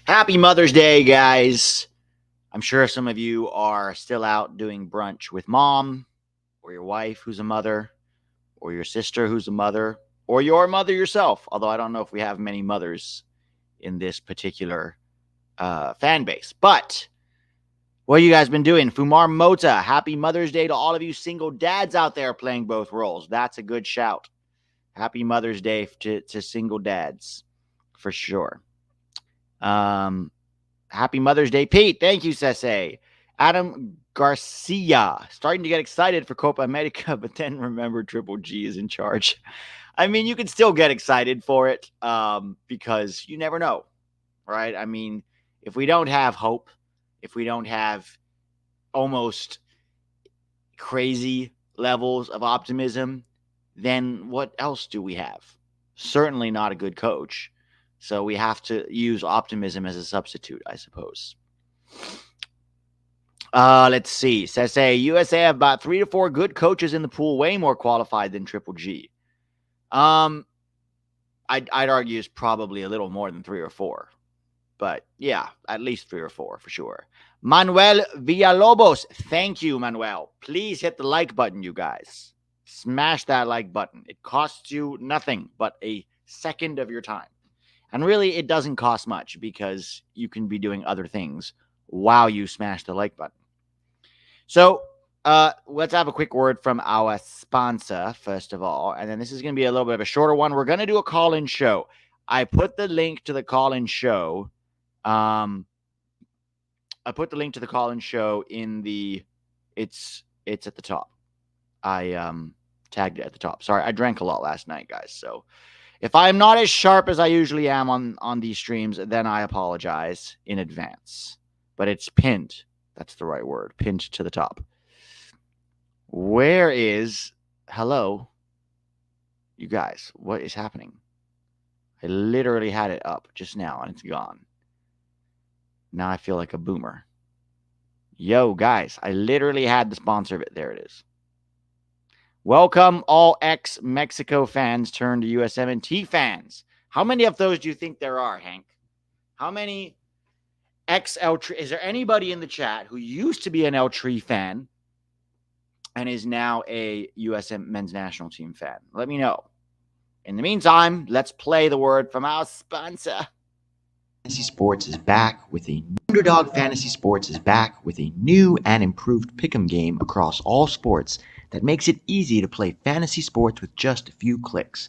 Happy Mother's Day, guys. I'm sure some of you are still out doing brunch with mom or your wife who's a mother or your sister who's a mother or your mother yourself, although I don't know if we have many mothers in this particular fan base. But what have you guys been doing? Fumar Mota, happy Mother's Day to all of you single dads out there playing both roles. That's a good shout. Happy Mother's Day to single dads, for sure. Happy Mother's Day, Pete. Thank you, Sese. Adam Garcia, starting to get excited for Copa America, but then remember Triple G is in charge. I mean, you can still get excited for it because you never know, right? I mean, if we don't have hope, if we don't have almost crazy levels of optimism, then what else do we have? Certainly not a good coach. So we have to use optimism as a substitute, I suppose. Let's see. Sese, USA have about 3 to 4 good coaches in the pool, way more qualified than Triple G. I'd argue it's probably a little more than 3 or 4. But yeah, at least 3 or 4 for sure. Manuel Villalobos. Thank you, Manuel. Please hit the like button, you guys. Smash that like button. It costs you nothing but a second of your time. And really, it doesn't cost much because you can be doing other things while you smash the like button. So let's have a quick word from our sponsor, first of all. And then this is going to be a little bit of a shorter one. We're going to do a call-in show. I put the link to the call-in show. I put the link to the call-in show in the – it's at the top. I tagged it at the top. Sorry, I drank a lot last night, guys, so – if I'm not as sharp as I usually am on these streams, then I apologize in advance. But it's pinned. That's the right word. Pinned to the top. Where is... Hello? You guys, what is happening? I literally had it up just now, and it's gone. Now I feel like a boomer. Yo, guys, I literally had the sponsor of it. There it is. Welcome all ex-Mexico fans turned to USMNT fans. How many of those do you think there are, Hank? How many ex-El Tri? Is there anybody in the chat who used to be an El Tri fan and is now a USM men's national team fan? Let me know. In the meantime, let's play the word from our sponsor. Fantasy Sports is back with a Underdog. Fantasy Sports is back with a new and improved pick'em game across all sports that makes it easy to play fantasy sports with just a few clicks.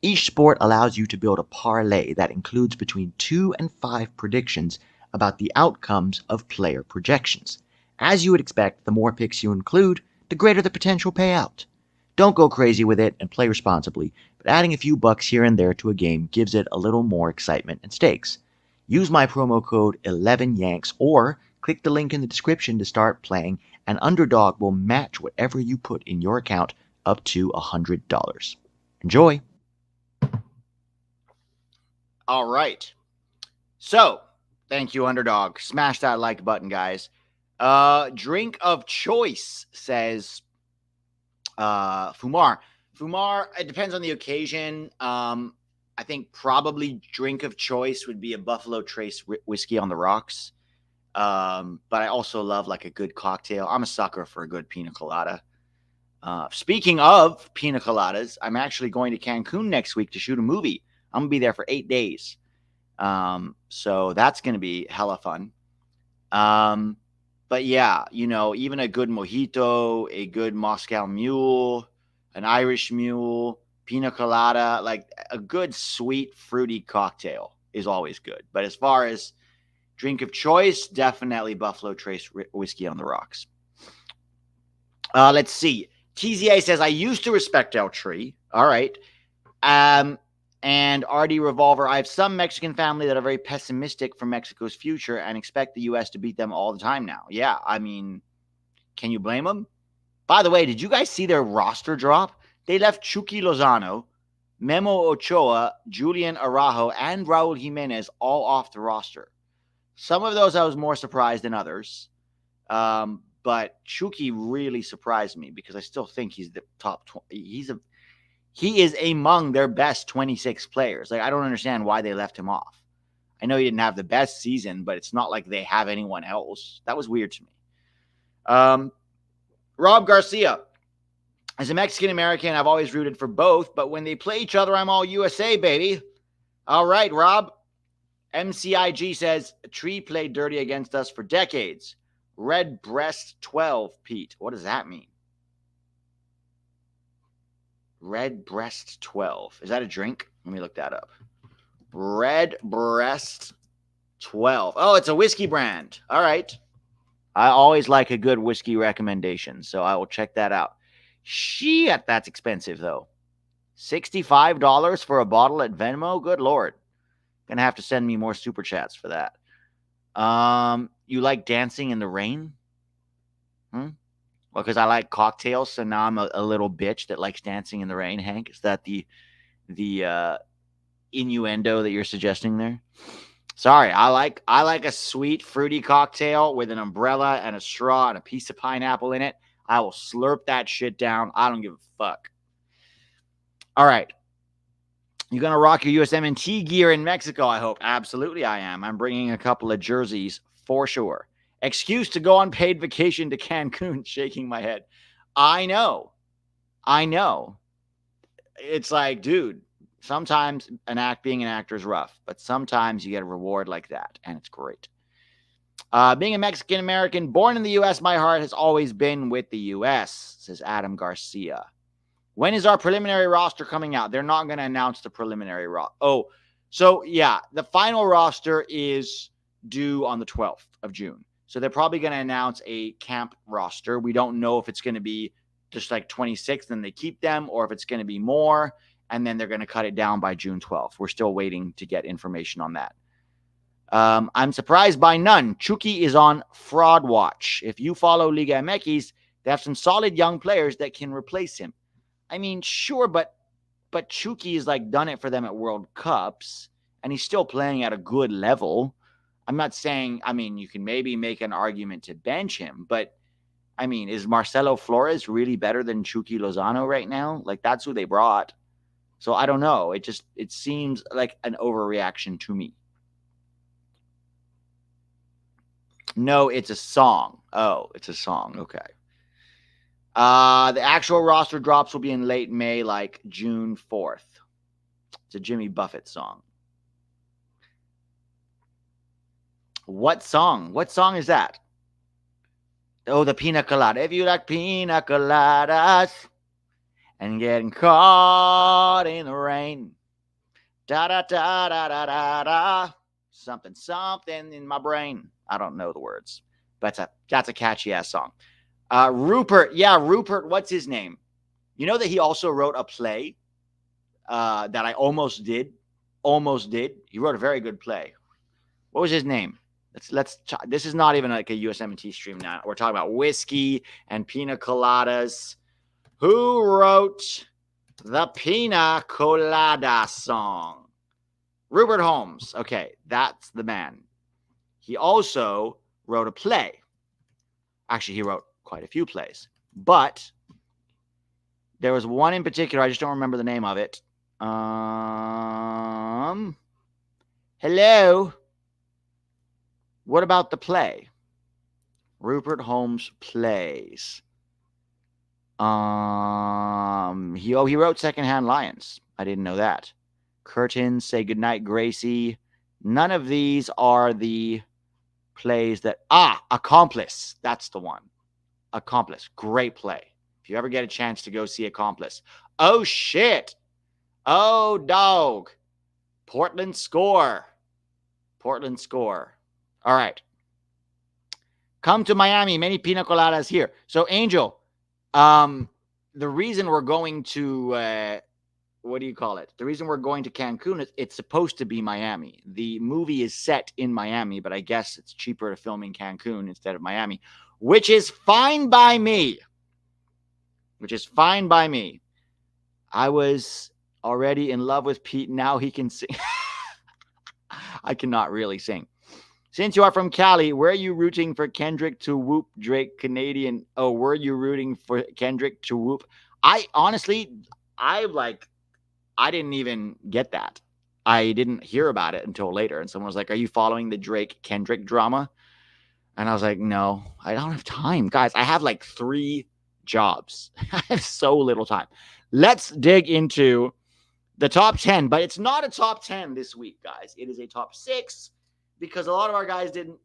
Each sport allows you to build a parlay that includes between 2 and 5 predictions about the outcomes of player projections. As you would expect, the more picks you include, the greater the potential payout. Don't go crazy with it and play responsibly, but adding a few bucks here and there to a game gives it a little more excitement and stakes. Use my promo code 11YANKS or click the link in the description to start playing, and Underdog will match whatever you put in your account up to $100. Enjoy. All right. So, thank you, Underdog. Smash that like button, guys. Drink of choice, says Fumar. Fumar, it depends on the occasion. I think probably drink of choice would be a Buffalo Trace whiskey on the rocks. But I also love like a good cocktail. I'm a sucker for a good pina colada. Speaking of pina coladas, I'm actually going to Cancun next week to shoot a movie. I'm going to be there for 8 days. So that's going to be hella fun. But yeah, you know, even a good mojito, a good Moscow Mule, an Irish Mule, pina colada, like a good sweet fruity cocktail is always good. But as far as drink of choice, definitely Buffalo Trace whiskey on the rocks. Let's see. TZA says, I used to respect El Tree. All right. And RD Revolver, I have some Mexican family that are very pessimistic for Mexico's future and expect the U.S. to beat them all the time now. Yeah, I mean, can you blame them? By the way, did you guys see their roster drop? They left Chucky Lozano, Memo Ochoa, Julian Araujo, and Raul Jimenez all off the roster. Some of those I was more surprised than others. But Chucky really surprised me because I still think he's the top 20. He is among their best 26 players. Like, I don't understand why they left him off. I know he didn't have the best season, but it's not like they have anyone else. That was weird to me. Rob Garcia. As a Mexican American, I've always rooted for both, but when they play each other, I'm all USA, baby. All right, Rob. MCIG says, Tree played dirty against us for decades. Red Breast 12, Pete. What does that mean? Red Breast 12. Is that a drink? Let me look that up. Red Breast 12. Oh, it's a whiskey brand. All right. I always like a good whiskey recommendation, so I will check that out. Shit, that's expensive, though. $65 for a bottle at Venmo? Good Lord. Gonna have to send me more super chats for that. You like dancing in the rain? Well, because I like cocktails, so now I'm a little bitch that likes dancing in the rain, Hank. Is that the innuendo that you're suggesting there? Sorry, I like a sweet, fruity cocktail with an umbrella and a straw and a piece of pineapple in it. I will slurp that shit down. I don't give a fuck. All right. You're going to rock your USMNT gear in Mexico, I hope. Absolutely, I am. I'm bringing a couple of jerseys for sure. Excuse to go on paid vacation to Cancun, shaking my head. I know. It's like, dude, sometimes being an actor is rough, but sometimes you get a reward like that, and it's great. Being a Mexican American born in the U.S., my heart has always been with the U.S., says Adam Garcia. When is our preliminary roster coming out? They're not going to announce the preliminary roster. Oh, so yeah, the final roster is due on the 12th of June. So they're probably going to announce a camp roster. We don't know if it's going to be just like 26 and they keep them, or if it's going to be more, and then they're going to cut it down by June 12th. We're still waiting to get information on that. I'm surprised by none. Chucky is on fraud watch. If you follow Liga MX, they have some solid young players that can replace him. I mean, sure, but Chucky has like done it for them at World Cups, and he's still playing at a good level. I'm not saying, I mean, you can maybe make an argument to bench him, but I mean, is Marcelo Flores really better than Chucky Lozano right now? Like, that's who they brought. So I don't know. It seems like an overreaction to me. No, it's a song. Oh, it's a song. Okay. The actual roster drops will be in late May, like June 4th. It's a Jimmy Buffett song. What song? What song is that? Oh, the Pina Colada. If you like Pina Coladas and getting caught in the rain. Da da da da da da da. Something in my brain. I don't know the words, but that's a catchy ass song. Rupert. Yeah, Rupert. What's his name? You know that he also wrote a play that I almost did. He wrote a very good play. What was his name? This is not even like a USMNT stream now. We're talking about whiskey and pina coladas. Who wrote the Pina Colada song? Rupert Holmes. Okay, that's the man. He also wrote a play. Actually, he wrote quite a few plays. But there was one in particular. I just don't remember the name of it. Hello? What about the play? Rupert Holmes plays. He wrote Secondhand Lions. I didn't know that. Curtains, Say Goodnight, Gracie. None of these are the plays that... Accomplice. That's the one. Accomplice. Great play. If you ever get a chance to go see Accomplice. Oh, shit. Oh, dog. Portland score. All right. Come to Miami. Many pina coladas here. So, Angel, the reason we're going to... what do you call it? The reason we're going to Cancun is it's supposed to be Miami. The movie is set in Miami, but I guess it's cheaper to film in Cancun instead of Miami, which is fine by me. I was already in love with Pete. Now he can sing. I cannot really sing. Since you are from Cali, were you rooting for Kendrick to whoop Drake Canadian? Oh, were you rooting for Kendrick to whoop? I didn't even get that. I didn't hear about it until later. And someone was like, are you following the Drake-Kendrick drama? And I was like, no, I don't have time. Guys, I have like 3 jobs. I have so little time. Let's dig into the top 10, but it's not a top 10 this week, guys. It is a top 6 because a lot of our guys didn't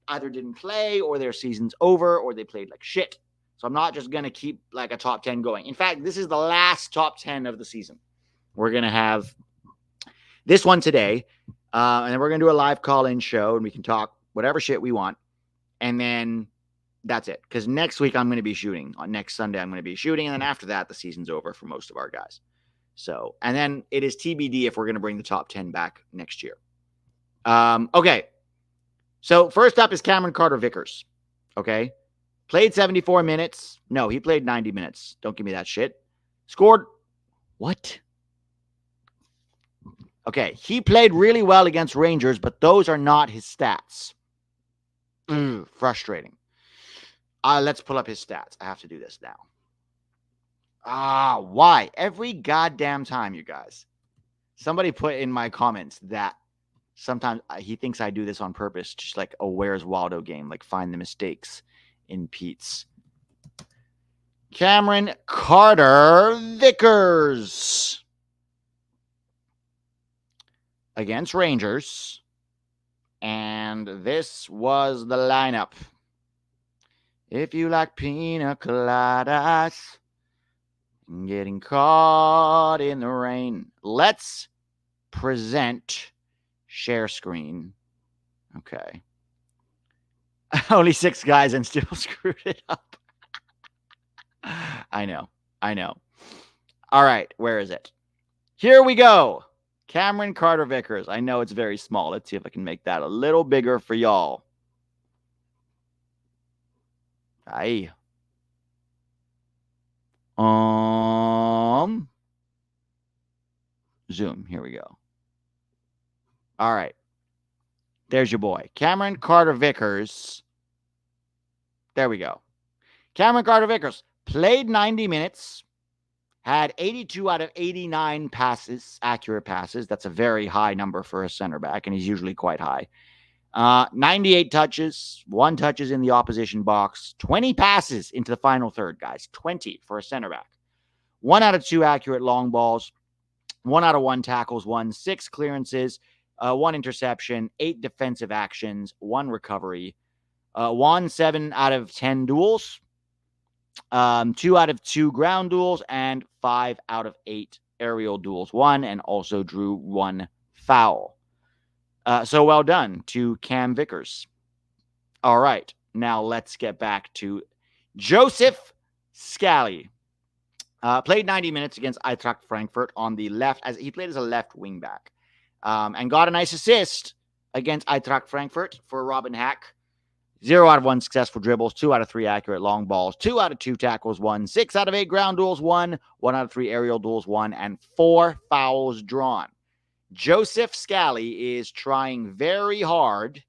play, or their season's over, or they played like shit. So I'm not just going to keep like a top 10 going. In fact, this is the last top 10 of the season. We're going to have this one today, and then we're going to do a live call-in show, and we can talk whatever shit we want. And then that's it. Because next week I'm going to be shooting. On next Sunday I'm going to be shooting. And then after that, the season's over for most of our guys. So, and then it is TBD if we're going to bring the top 10 back next year. Okay. So first up is Cameron Carter-Vickers. Okay. Played 74 minutes. No, he played 90 minutes. Don't give me that shit. Scored. What? Okay. He played really well against Rangers, but those are not his stats. Frustrating. Let's pull up his stats. I have to do this now. Why? Every goddamn time, you guys. Somebody put in my comments that sometimes he thinks I do this on purpose, just like a Where's Waldo game, like find the mistakes in Pete's. Cameron Carter-Vickers against Rangers. And this was the lineup. If you like pina coladas, getting caught in the rain. Let's present share screen. Okay. Only 6 guys and still screwed it up. I know. All right. Where is it? Here we go. Cameron Carter-Vickers. I know it's very small. Let's see if I can make that a little bigger for y'all. Aye. Zoom. Here we go. All right. There's your boy. Cameron Carter-Vickers. There we go. Cameron Carter-Vickers played 90 minutes. Had 82 out of 89 passes, accurate passes. That's a very high number for a center back, and he's usually quite high. 98 touches, 1 touches in the opposition box, 20 passes into the final third, guys. 20 for a center back. 1 out of 2 accurate long balls, 1 out of 1 tackles, 6 clearances, 1 interception, 8 defensive actions, 1 recovery, 7 out of 10 duels, 2 out of 2 ground duels, and 5 out of 8 aerial duels won, and also drew 1 foul. So well done to Cam Vickers. All right, now let's get back to Joseph Scally. Played 90 minutes against Eintracht Frankfurt on the left, as he played as a left wing back, and got a nice assist against Eintracht Frankfurt for Robin Hack. 0 out of 1 successful dribbles, 2 out of 3 accurate long balls, 2 out of 2 tackles, 6 out of 8 ground duels, 1 out of 3 aerial duels, and 4 fouls drawn. Joseph Scally is trying very hard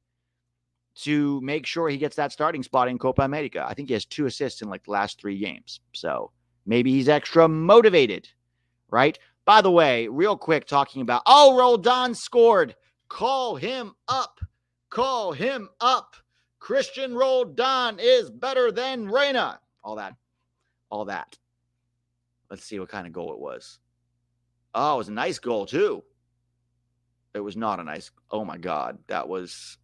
to make sure he gets that starting spot in Copa America. I think he has 2 assists in like the last 3 games. So maybe he's extra motivated, right? By the way, real quick, talking about, Roldan scored. Call him up. Call him up. Christian Roldan is better than Reina. All that. Let's see what kind of goal it was. Oh, it was a nice goal too. It was not a nice. Oh my God. That was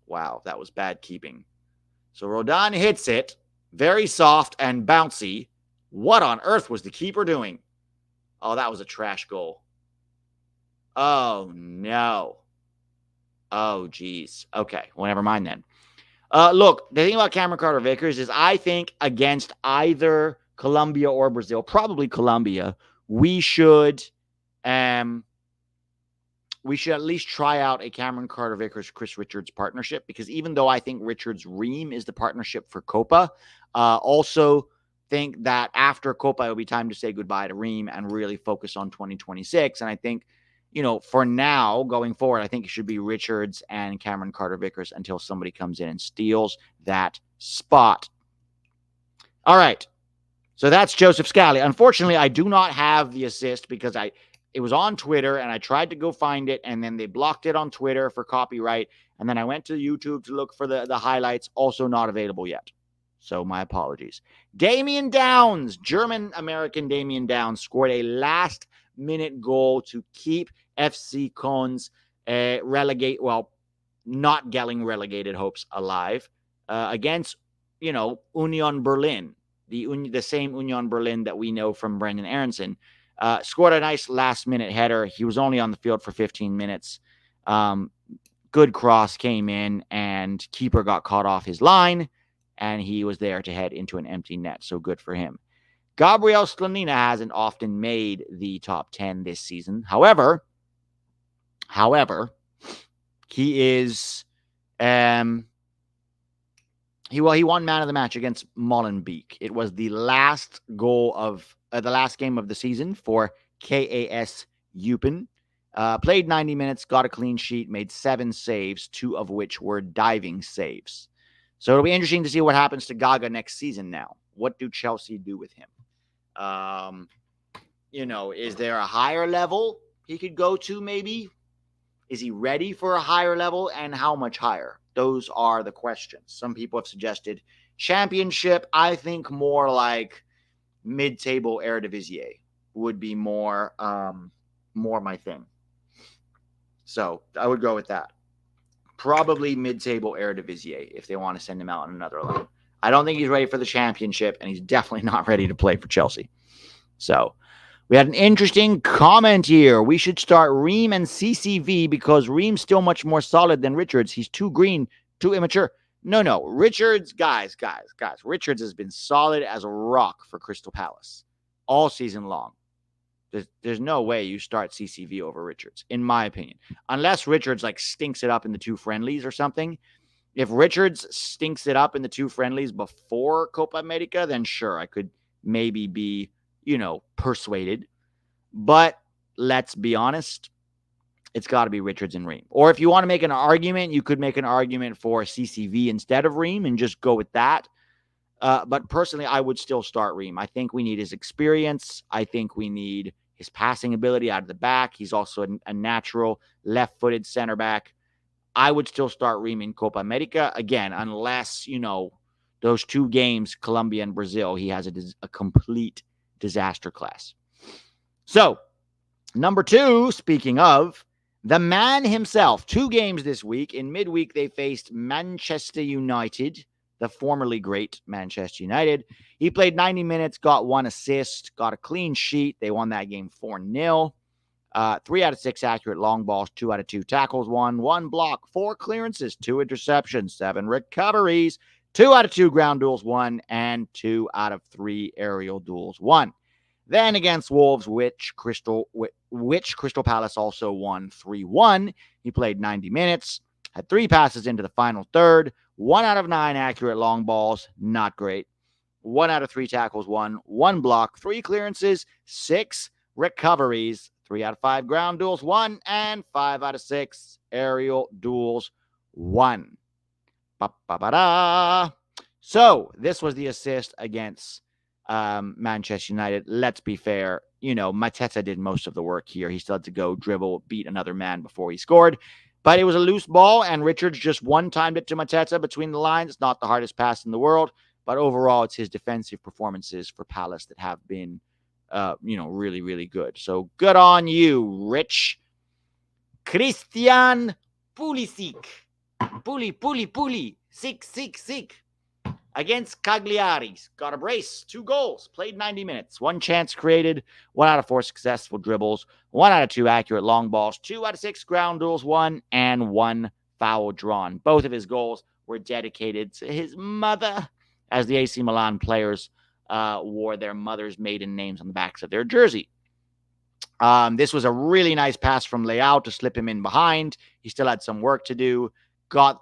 bad keeping. So Roldan hits it. Very soft and bouncy. What on earth was the keeper doing? Oh, that was a trash goal. Oh no. Oh geez. Okay. Well, never mind then. Look, the thing about Cameron Carter-Vickers is I think against either Colombia or Brazil, probably Colombia, we should at least try out a Cameron Carter-Vickers, Chris Richards partnership, because even though I think Richards Ream is the partnership for Copa, also think that after Copa, it'll be time to say goodbye to Ream and really focus on 2026. And I think, for now, going forward, I think it should be Richards and Cameron Carter-Vickers until somebody comes in and steals that spot. All right. So that's Joseph Scally. Unfortunately, I do not have the assist because it was on Twitter, and I tried to go find it, and then they blocked it on Twitter for copyright. And then I went to YouTube to look for the highlights, also not available yet. So my apologies. Damian Downs, German-American Damian Downs, scored a last-minute goal to keep FC Köln's not getting relegated hopes alive against, Union Berlin, the same Union Berlin that we know from Brendan Aronson. Scored a nice last-minute header. He was only on the field for 15 minutes. Good cross came in, and keeper got caught off his line, and he was there to head into an empty net, so good for him. Gabriel Slonina hasn't often made the top 10 this season. However, he is he won man of the match against Molenbeek. It was the last goal of the last game of the season for KAS Eupen. Played 90 minutes, got a clean sheet, made 7 saves, 2 of which were diving saves. So it'll be interesting to see what happens to Gaga next season now. What do Chelsea do with him? Is there a higher level he could go to maybe? Is he ready for a higher level, and how much higher? Those are the questions. Some people have suggested championship. I think more like mid-table Eredivisie would be more my thing. So I would go with that. Probably mid-table Eredivisie if they want to send him out on another line. I don't think he's ready for the championship, and he's definitely not ready to play for Chelsea. So we had an interesting comment here. We should start Ream and CCV because Ream's still much more solid than Richards. He's too green, too immature. No. Richards, guys. Richards has been solid as a rock for Crystal Palace all season long. There's no way you start CCV over Richards, in my opinion. Unless Richards stinks it up in the 2 friendlies or something. If Richards stinks it up in the 2 friendlies before Copa America, then sure, I could maybe be, persuaded. But let's be honest, it's got to be Richards and Ream. Or if you want to make an argument, you could make an argument for CCV instead of Ream and just go with that. But personally, I would still start Ream. I think we need his experience. I think we need his passing ability out of the back. He's also a natural left-footed center back. I would still start Ream in Copa America. Again, unless, those 2 games, Colombia and Brazil, he has a complete disaster class. So, number 2, speaking of, the man himself, 2 games this week. In midweek, they faced Manchester United, the formerly great Manchester United. He played 90 minutes, got 1 assist, got a clean sheet. They won that game 4-0. 3 out of 6 accurate long balls, 2 out of 2 tackles, 1 block, 4 clearances, 2 interceptions, 7 recoveries, 2 out of 2 ground duels, 1, and 2 out of 3 aerial duels, 1. Then against Wolves, which Crystal Palace also won 3-1. He played 90 minutes, had 3 passes into the final third, 1 out of 9 accurate long balls, not great. 1 out of 3 tackles, 1 block, 3 clearances, 6 recoveries, 3 out of 5 ground duels, 1, and 5 out of 6 aerial duels, 1. Ba-ba-ba-da. So this was the assist against Manchester United. Let's be fair. Mateta did most of the work here. He still had to go dribble, beat another man before he scored. But it was a loose ball, and Richards just one-timed it to Mateta between the lines. It's not the hardest pass in the world, but overall, it's his defensive performances for Palace that have been, really, really good. So good on you, Rich. Christian Pulisic. Puli. Sick. Against Cagliari's. Got a brace. 2 goals. Played 90 minutes. 1 chance created. 1 out of 4 successful dribbles. 1 out of 2 accurate long balls. 2 out of 6 ground duels. 1 and 1 foul drawn. Both of his goals were dedicated to his mother, as the AC Milan players wore their mother's maiden names on the backs of their jersey. This was a really nice pass from Leao to slip him in behind. He still had some work to do. Got,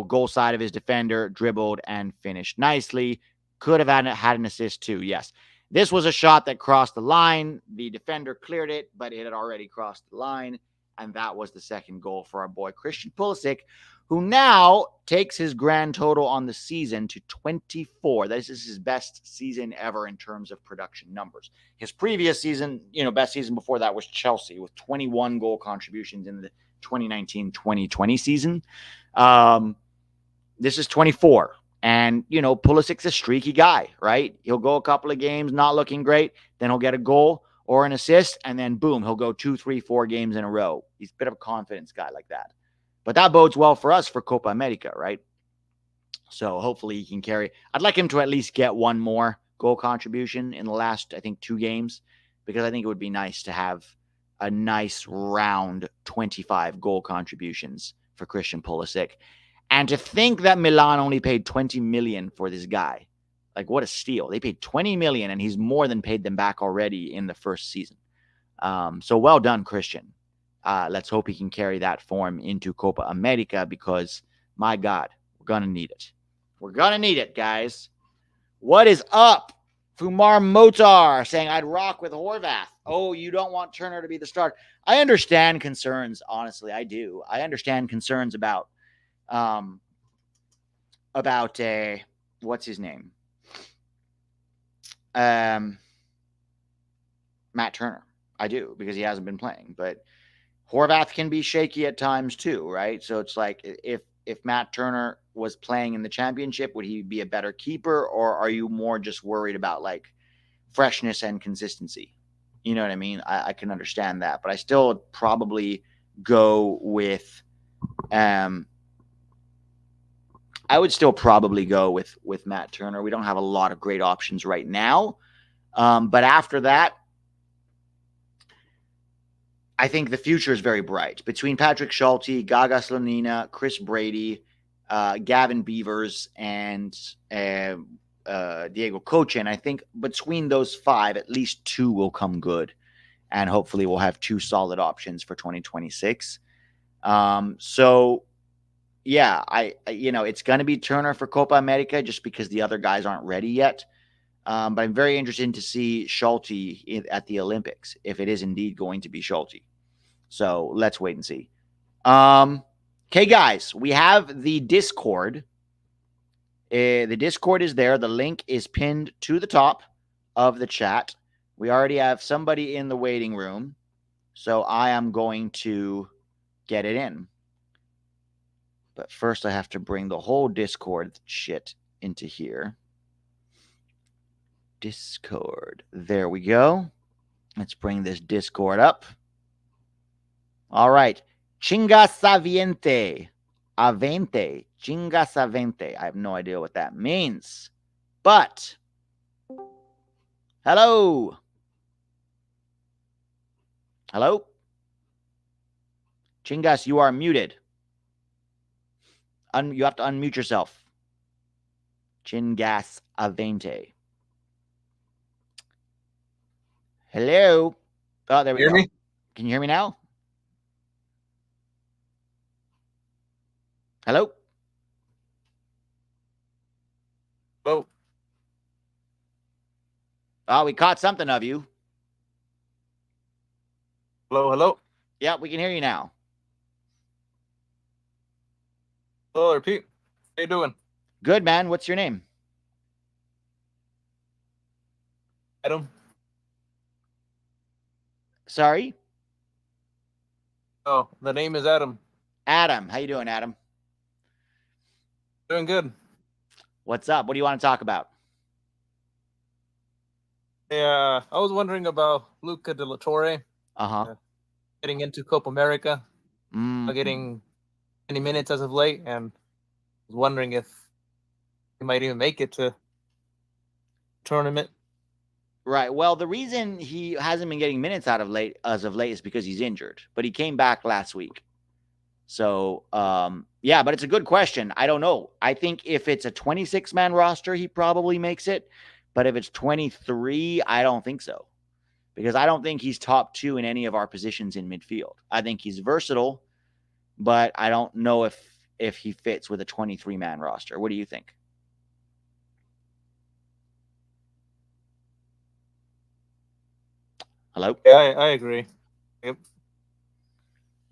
goal side of his defender, dribbled, and finished nicely. Could have had an assist too, yes. This was a shot that crossed the line. The defender cleared it, but it had already crossed the line. And that was the second goal for our boy Christian Pulisic, who now takes his grand total on the season to 24. This is his best season ever in terms of production numbers. His previous season, best season before that was Chelsea with 21 goal contributions in the 2019-2020 season. This is 24. And, Pulisic's a streaky guy, right? He'll go a couple of games not looking great. Then he'll get a goal or an assist. And then, boom, he'll go 2, 3, 4 games in a row. He's a bit of a confidence guy like that. But that bodes well for us for Copa America, right? So hopefully he can carry. I'd like him to at least get one more goal contribution in the last, I think, 2 games. Because I think it would be nice to have a nice round 25 goal contributions for Christian Pulisic. And to think that Milan only paid 20 million for this guy, like what a steal. They paid 20 million and he's more than paid them back already in the first season. So well done, Christian. Let's hope he can carry that form into Copa America because, my God, we're going to need it. We're going to need it, guys. What is up? Fumar Motar saying, I'd rock with Horvath. Oh, you don't want Turner to be the starter. I understand concerns, honestly. I do. I understand concerns about what's his name? Matt Turner. I do, because he hasn't been playing. But Horvath can be shaky at times too, right? So it's like if Matt Turner was playing in the championship, would he be a better keeper, or are you more just worried about like freshness and consistency? You know what I mean? I can understand that, but I still probably go with I would still probably go with Matt Turner. We don't have a lot of great options right now. But after that, I think the future is very bright. Between Patrick Schulte, Gaga Slonina, Chris Brady, Gavin Beavers, and Diego Cochin, I think between those 5, at least 2 will come good. And hopefully we'll have 2 solid options for 2026. So yeah, it's going to be Turner for Copa America just because the other guys aren't ready yet. But I'm very interested to see Schulte at the Olympics, if it is indeed going to be Schulte. So let's wait and see. Okay, guys, we have the Discord. The Discord is there. The link is pinned to the top of the chat. We already have somebody in the waiting room. So I am going to get it in. But first I have to bring the whole Discord shit into here. Discord. There we go. Let's bring this Discord up. All right. Chinga saviente. Avente. Chinga savente. I have no idea what that means. But, hello. Hello? Chingas, you are muted. You have to unmute yourself. Chingas avente. Hello. Oh, there we go. Me? Can you hear me now? Hello? Hello. Oh, we caught something of you. Hello, hello. Yeah, we can hear you now. Hello, Pete. How you doing? Good, man. What's your name? Adam. Sorry? Oh, the name is Adam. Adam. How you doing, Adam? Doing good. What's up? What do you want to talk about? Yeah, I was wondering about Luca de la Torre. Getting into Copa America. Getting any minutes as of late, and was wondering if he might even make it to tournament. Right. Well, the reason he hasn't been getting minutes as of late is because he's injured, but he came back last week. So, yeah, but it's a good question. I don't know. I think if it's a 26-man roster, he probably makes it. But if it's 23, I don't think so. Because I don't think he's top 2 in any of our positions in midfield. I think he's versatile, but I don't know if he fits with a 23-man roster. What do you think? Hello? Yeah, I agree. Yep.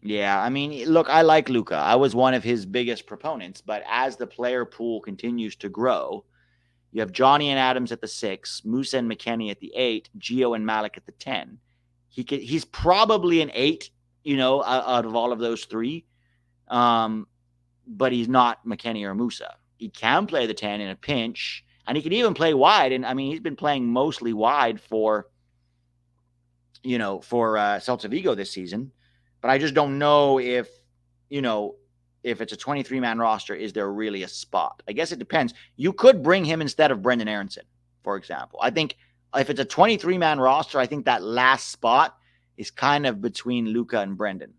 Yeah, I mean, look, I like Luka. I was one of his biggest proponents, but as the player pool continues to grow, you have Johnny and Adams at the 6, Musa and McKennie at the 8, Gio and Malik at the 10. He's probably an 8, out of all of those three. But he's not McKennie or Musa. He can play the 10 in a pinch, and he can even play wide. And I mean, he's been playing mostly wide for Celta Vigo this season. But I just don't know if it's a 23-man roster, is there really a spot? I guess it depends. You could bring him instead of Brendan Aronson, for example. I think if it's a 23-man roster, I think that last spot is kind of between Luka and Brendan.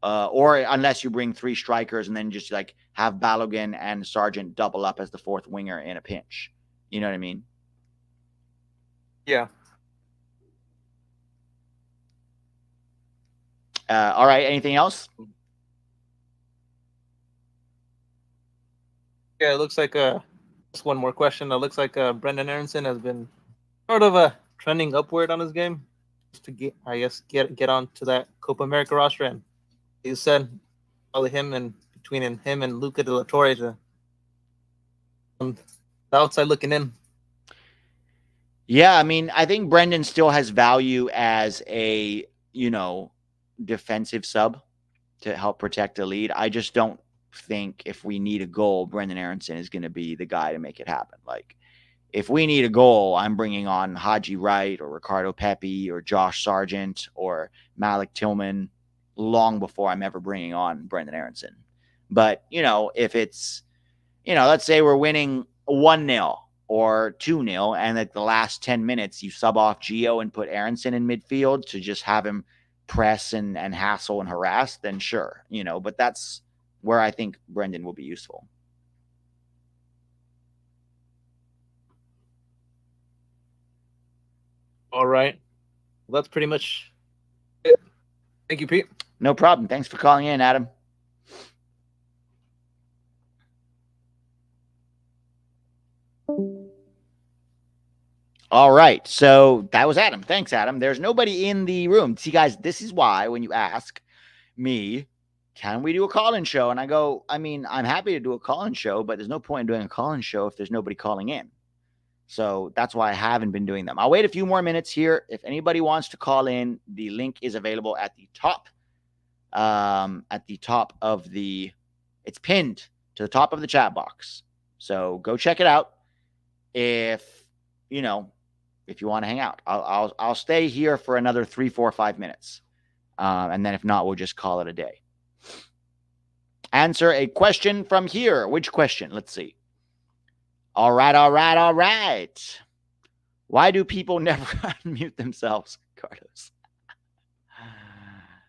Or unless you bring 3 strikers and then just like have Balogun and Sargent double up as the 4th winger in a pinch. You know what I mean? Yeah. All right. Anything else? Yeah, it looks like just one more question. It looks like Brendan Aronson has been sort of trending upward on his game just to get onto that Copa America roster. And you said probably between him and Luca de la Torre to the outside looking in. Yeah, I mean, I think Brendan still has value as a, defensive sub to help protect the lead. I just don't think if we need a goal, Brendan Aronson is going to be the guy to make it happen. Like, if we need a goal, I'm bringing on Haji Wright or Ricardo Pepi or Josh Sargent or Malik Tillman long before I'm ever bringing on Brendan Aronson. But, if it's, let's say we're winning 1-0 or 2-0, and at the last 10 minutes, you sub off Gio and put Aronson in midfield to just have him press and hassle and harass, then sure, but that's where I think Brendan will be useful. All right. Well, that's pretty much it. Thank you, Pete. No problem. Thanks for calling in, Adam. All right. So that was Adam. Thanks, Adam. There's nobody in the room. See, guys, this is why when you ask me, can we do a call-in show? And I go, I mean, I'm happy to do a call-in show, but there's no point in doing a call-in show if there's nobody calling in. So that's why I haven't been doing them. I'll wait a few more minutes here. If anybody wants to call in, the link is available at the top. It's pinned to the top of the chat box. So go check it out. If you want to hang out, I'll stay here for another 3, 4, 5 minutes. And then if not, we'll just call it a day. Answer a question from here. Which question? Let's see. All right. Why do people never unmute themselves, Carlos?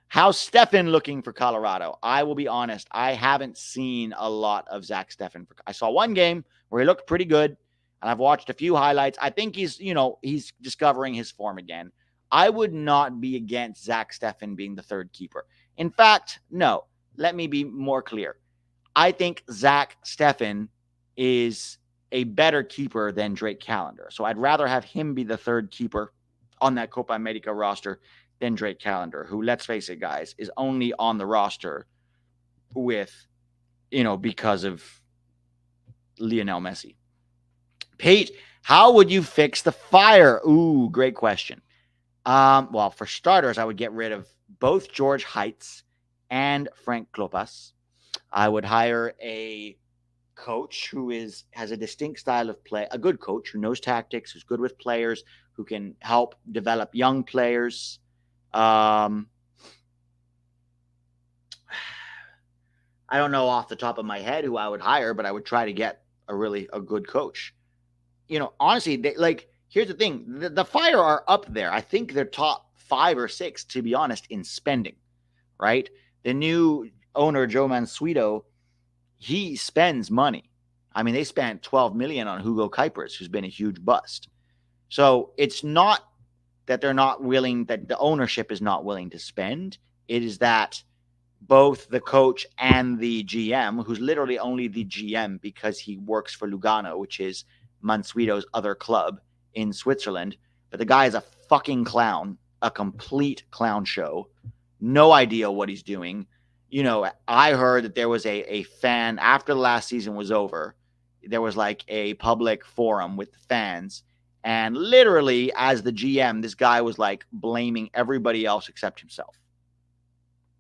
How's Stefan looking for Colorado? I will be honest. I haven't seen a lot of Zach Stefan. I saw one game where he looked pretty good, and I've watched a few highlights. I think he's discovering his form again. I would not be against Zach Stefan being the 3rd keeper. In fact, no. Let me be more clear. I think Zach Stefan is a better keeper than Drake Callender. So I'd rather have him be the 3rd keeper on that Copa America roster than Drake Callender, who, let's face it, guys, is only on the roster because of Lionel Messi. Pete, how would you fix the fire? Ooh, great question. Well, for starters, I would get rid of both George Heights and Frank Klopas. I would hire a coach who has a distinct style of play, a good coach who knows tactics, who's good with players, who can help develop young players. I don't know off the top of my head who I would hire, but I would try to get a good coach. Honestly, here's the thing. The Fire are up there. I think they're top 5 or 6, to be honest, in spending, right? The new owner, Joe Mansueto, he spends money. I mean, they spent $12 million on Hugo Kuipers, who's been a huge bust. So it's not that they're not willing, that the ownership is not willing to spend. It is that both the coach and the GM, who's literally only the GM because he works for Lugano, which is Mansueto's other club in Switzerland. But the guy is a fucking clown, a complete clown show. No idea what he's doing. You know, I heard that there was a fan after the last season was over. There was like a public forum with the fans. And literally, as the GM, this guy was like blaming everybody else except himself.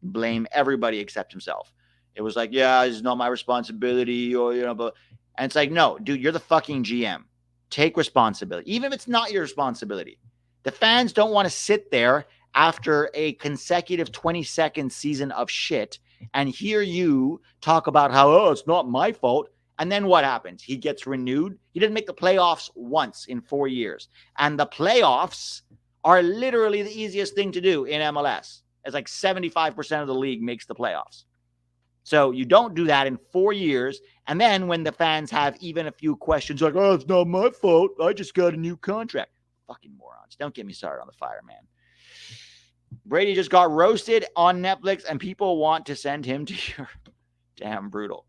Blame everybody except himself. It was like, yeah, it's not my responsibility, or, you know, but, and it's like, no, dude, you're the fucking GM. Take responsibility, even if it's not your responsibility. The fans don't want to sit there after a consecutive 20-second season of shit and hear you talk about how, oh, it's not my fault. And then what happens? He gets renewed. He didn't make the playoffs once in 4 years. And the playoffs are literally the easiest thing to do in MLS. It's like 75% of the league makes the playoffs. So you don't do that in 4 years. And then when the fans have even a few questions like, oh, it's not my fault, I just got a new contract. Fucking morons. Don't get me started on the Fire, man. Brady just got roasted on Netflix and people want to send him to Europe. Damn brutal.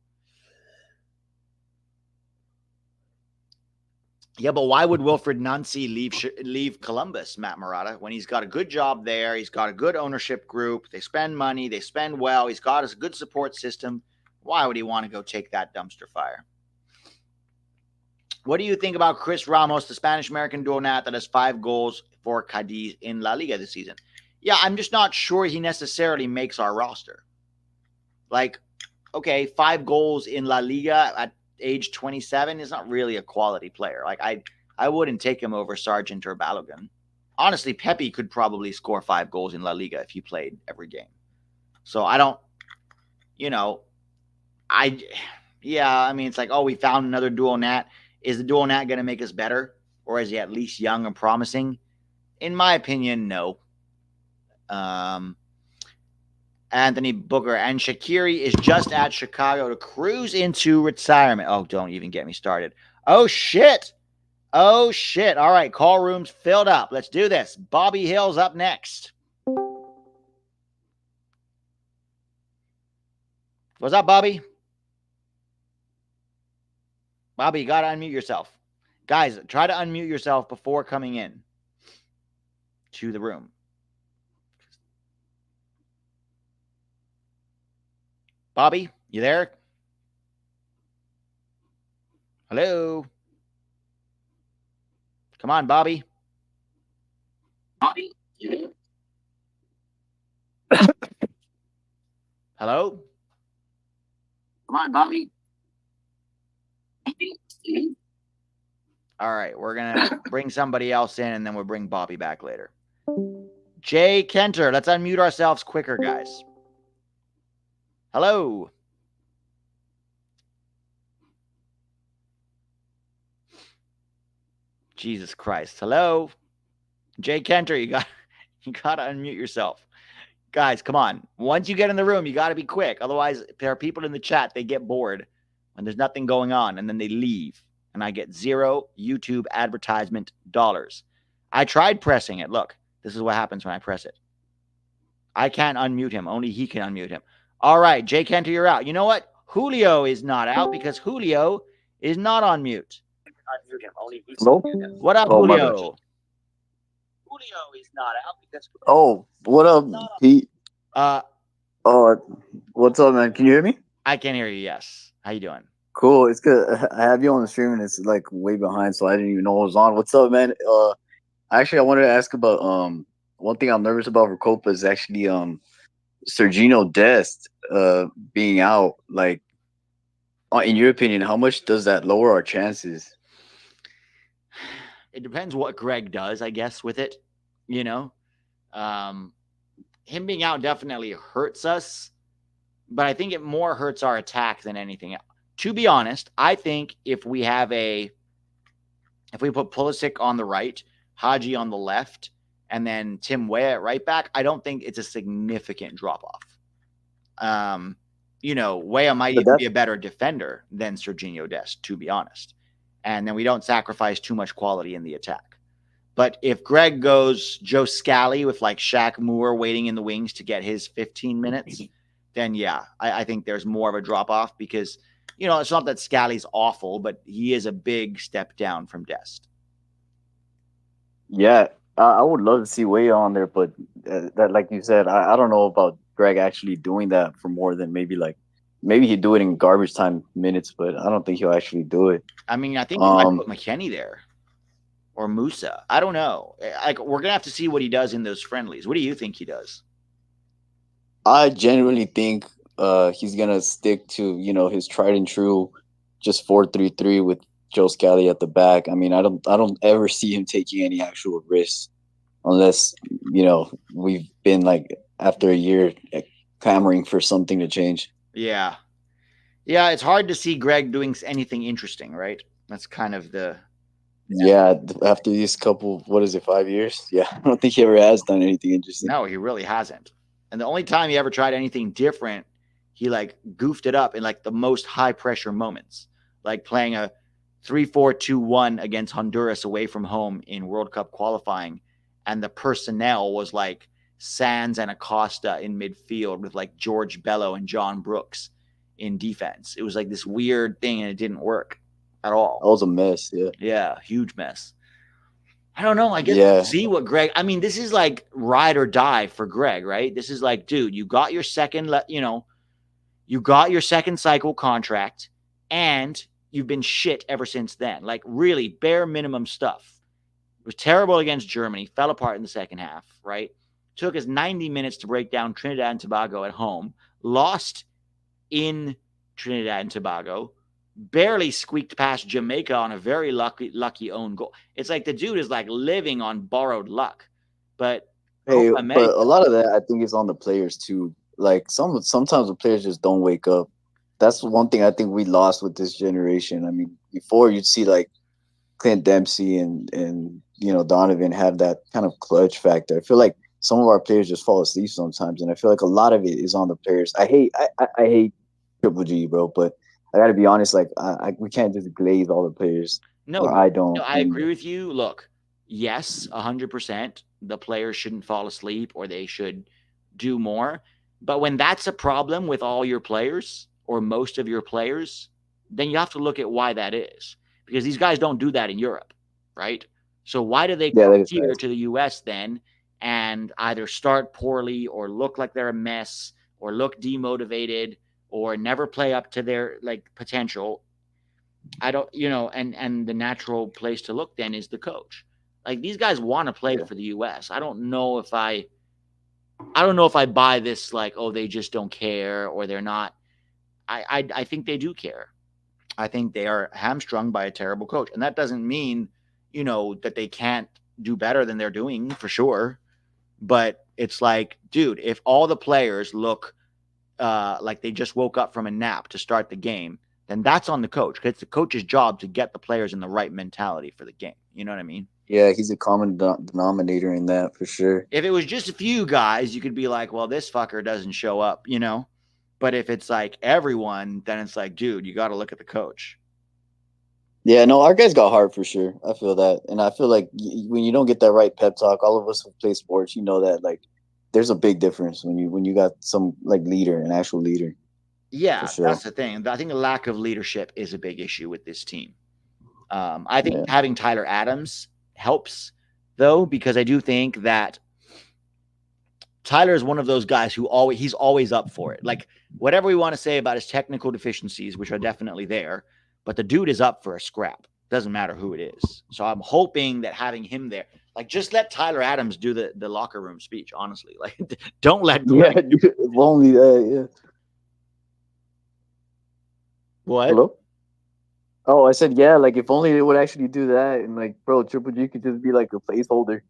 Yeah, but why would Wilfred Nancy leave Columbus, Matt Murata, when he's got a good job there? He's got a good ownership group. They spend money. They spend well. He's got a good support system. Why would he want to go take that dumpster fire? What do you think about Chris Ramos, the Spanish-American dual nat that has 5 goals for Cadiz in La Liga this season? Yeah, I'm just not sure he necessarily makes our roster. Like, okay, 5 goals in La Liga at age 27 is not really a quality player. Like, I wouldn't take him over Sargent or Balogun. Honestly, Pepe could probably score 5 goals in La Liga if he played every game. So I don't, you know, I mean, it's like, oh, we found another dual nat. Is the dual nat going to make us better? Or is he at least young and promising? In my opinion, no. Anthony Booker and Shaqiri is just at Chicago to cruise into retirement. Oh, don't even get me started. Oh, shit. Oh, shit. All right, call rooms filled up. Let's do this. Bobby Hill's up next. What's up, Bobby? Bobby, you got to unmute yourself. Guys, try to unmute yourself before coming in to the room. Bobby, you there? Hello? Come on, Bobby. Bobby, you there? Hello? Come on, Bobby. All right, we're going to bring somebody else in, and then we'll bring Bobby back later. Jay Kenter, let's unmute ourselves quicker, guys. Hello. Jesus Christ. Hello. Jay Kenter, you got to unmute yourself. Guys, come on. Once you get in the room, you got to be quick. Otherwise, there are people in the chat, they get bored when there's nothing going on, and then they leave. And I get 0 YouTube advertisement dollars. I tried pressing it. Look, this is what happens when I press it. I can't unmute him. Only he can unmute him. All right, Jay Kenter, you're out. You know what? Julio is not out because Julio is not on mute. Hello? What up, Julio? Julio is not out because. Oh, what up, Pete? What's up, man? Can you hear me? I can hear you. Yes. How you doing? Cool. It's good. I have you on the stream, and it's like way behind, so I didn't even know it was on. What's up, man? Actually, I wanted to ask about one thing I'm nervous about for Copa is actually Sergiño Dest being out. Like, in your opinion, how much does that lower our chances? It depends what Greg does, I guess, with it. You know, him being out definitely hurts us, but I think it more hurts our attack than anything else. To be honest, I think if we put Pulisic on the right, Haji on the left, and then Tim Weah at right back, I don't think it's a significant drop-off. You know, Weah might even be a better defender than Sergiño Dest, to be honest. And then we don't sacrifice too much quality in the attack. But if Greg goes Joe Scally with like Shaq Moore waiting in the wings to get his 15 minutes, then yeah, I think there's more of a drop-off because, you know, it's not that Scally's awful, but he is a big step down from Dest. Yeah, I would love to see Way on there, but that, like you said, I don't know about Greg actually doing that for more than maybe he'd do it in garbage time minutes, but I don't think he'll actually do it. I mean, I think he might put McKennie there or Musa. I don't know. Like, we're gonna have to see what he does in those friendlies. What do you think he does? I genuinely think he's gonna stick to his tried and true, just 4-3-3 with Joe Scally at the back. I mean, I don't ever see him taking any actual risks unless we've been like after a year clamoring for something to change. Yeah, it's hard to see Greg doing anything interesting, right? That's kind of the after these couple, what is it, 5 years? Yeah, I don't think he ever has done anything interesting. No, he really hasn't. And the only time he ever tried anything different, he like goofed it up in like the most high pressure moments, like playing a 3-4-2-1 against Honduras away from home in World Cup qualifying, and the personnel was like Sands and Acosta in midfield with like George Bello and John Brooks in defense. It was like this weird thing, and it didn't work at all. That was a mess. Yeah, huge mess. I don't know. I guess we'll see what Greg. I mean, this is like ride or die for Greg, right? This is like, dude, you got your second cycle contract, and you've been shit ever since then. Like, really bare minimum stuff. It was terrible against Germany, fell apart in the second half, right? Took us 90 minutes to break down Trinidad and Tobago at home, lost in Trinidad and Tobago, barely squeaked past Jamaica on a very lucky own goal. It's like the dude is like living on borrowed luck. But but a lot of that I think is on the players too. Like sometimes the players just don't wake up. That's one thing I think we lost with this generation. I mean, before you'd see like Clint Dempsey and Donovan have that kind of clutch factor. I feel like some of our players just fall asleep sometimes, and I feel like a lot of it is on the players. I hate Triple G, bro, but I got to be honest. Like, we can't just glaze all the players. No, I don't. No, I agree with you. Look, yes, 100%. The players shouldn't fall asleep, or they should do more. But when that's a problem with all your players or most of your players, then you have to look at why that is. Because these guys don't do that in Europe, right? So why do they come here to the U.S. then and either start poorly or look like they're a mess or look demotivated or never play up to their like potential? I don't, and the natural place to look then is the coach. Like, these guys want to play for the U.S. I don't know if I buy this, like, oh, they just don't care or they're not. I think they do care. I think they are hamstrung by a terrible coach. And that doesn't mean, that they can't do better than they're doing, for sure. But it's like, dude, if all the players look like they just woke up from a nap to start the game, then that's on the coach. Because it's the coach's job to get the players in the right mentality for the game. You know what I mean? Yeah, he's a common denominator in that, for sure. If it was just a few guys, you could be like, well, this fucker doesn't show up, But if it's like everyone, then it's like, dude, you got to look at the coach. Yeah, no, our guys got heart for sure. I feel that. And I feel like when you don't get that right pep talk, all of us who play sports, that, like, there's a big difference when you got some, like, leader, an actual leader. Yeah, sure. That's the thing. I think the lack of leadership is a big issue with this team. I think having Tyler Adams helps, though, because I do think that Tyler is one of those guys who he's always up for it. Like, whatever we want to say about his technical deficiencies, which are definitely there, but the dude is up for a scrap. Doesn't matter who it is. So I'm hoping that having him there, like, just let Tyler Adams do the locker room speech, honestly. Like, don't let Greg. Yeah, if only that, yeah. What? Hello? Oh, I said, yeah, like, if only they would actually do that. And, like, bro, Triple G could just be, like, a placeholder.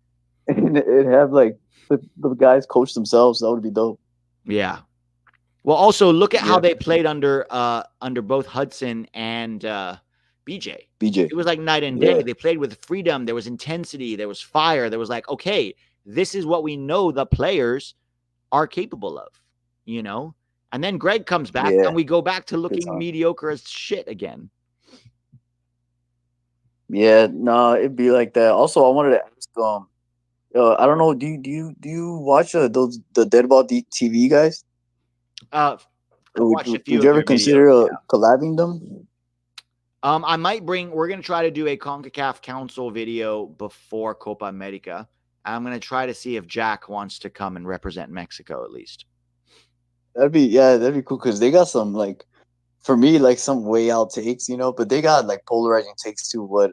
And it'd have, like, the guys coach themselves. That would be dope. Yeah. Well, also, look at how they played under both Hudson and BJ. It was like night and day. They played with freedom. There was intensity. There was fire. There was like, okay, this is what we know the players are capable of, And then Greg comes back and we go back to looking mediocre as shit again. Yeah, no, it'd be like that. Also, I wanted to ask, I don't know, do you watch the Deadball TV guys? Would you ever consider collabing them? I might we're going to try to do a CONCACAF Council video before Copa America. I'm going to try to see if Jack wants to come and represent Mexico at least. That'd be cool because they got some, like, for me, like, some way out takes, you know, but they got like polarizing takes to what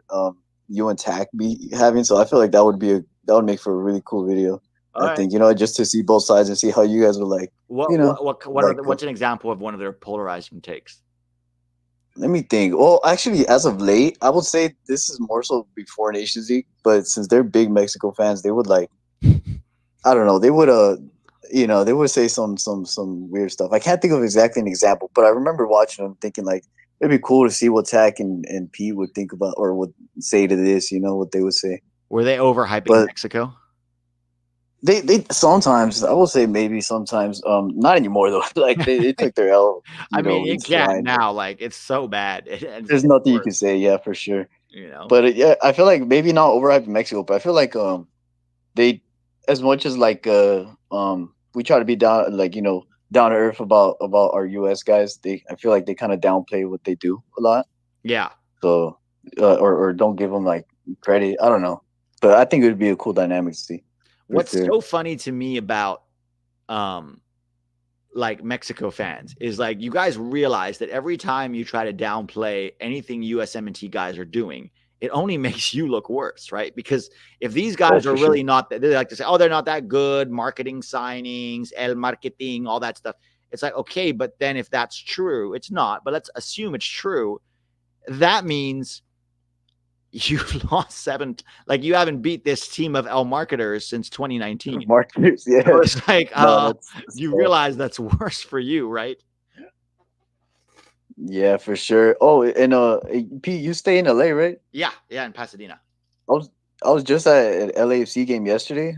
you and Tack be having. So I feel like that would make for a really cool video. All I right. think, you know, just to see both sides and see how you guys were like. What's an example of one of their polarizing takes? Let me think. Well, actually, as of late, I would say this is more so before Nations League, but since they're big Mexico fans, they would like, I don't know, they would they would say some weird stuff. I can't think of exactly an example, but I remember watching them thinking like it'd be cool to see what Tack and Pete would think about or would say to this, you know, what they would say. Were they overhyping Mexico? They sometimes, I will say maybe sometimes, not anymore though. Like they took their L. I mean, you can't now. Like it's so bad. There's nothing you can say. Yeah, for sure. You know, but yeah, I feel like maybe not overhyping Mexico, but I feel like they, as much as like we try to be down, like, you know, down to earth about our US guys, I feel like they kind of downplay what they do a lot. Yeah. So or don't give them like credit. I don't know, but I think it would be a cool dynamic to see. What's so funny to me about like Mexico fans is like you guys realize that every time you try to downplay anything USMNT guys are doing, it only makes you look worse, right? Because if these guys are really not, they like to say, oh, they're not that good, marketing signings, el marketing, all that stuff. It's like, okay, but then if that's true, it's not, but let's assume it's true. That means you lost 7, like you haven't beat this team of El marketers since 2019. Marketers, yeah. So it's like that's you realize that's worse for you, right? Yeah, for sure. Oh, and Pete, you stay in LA, right? Yeah, in Pasadena. I was just at an LAFC game yesterday.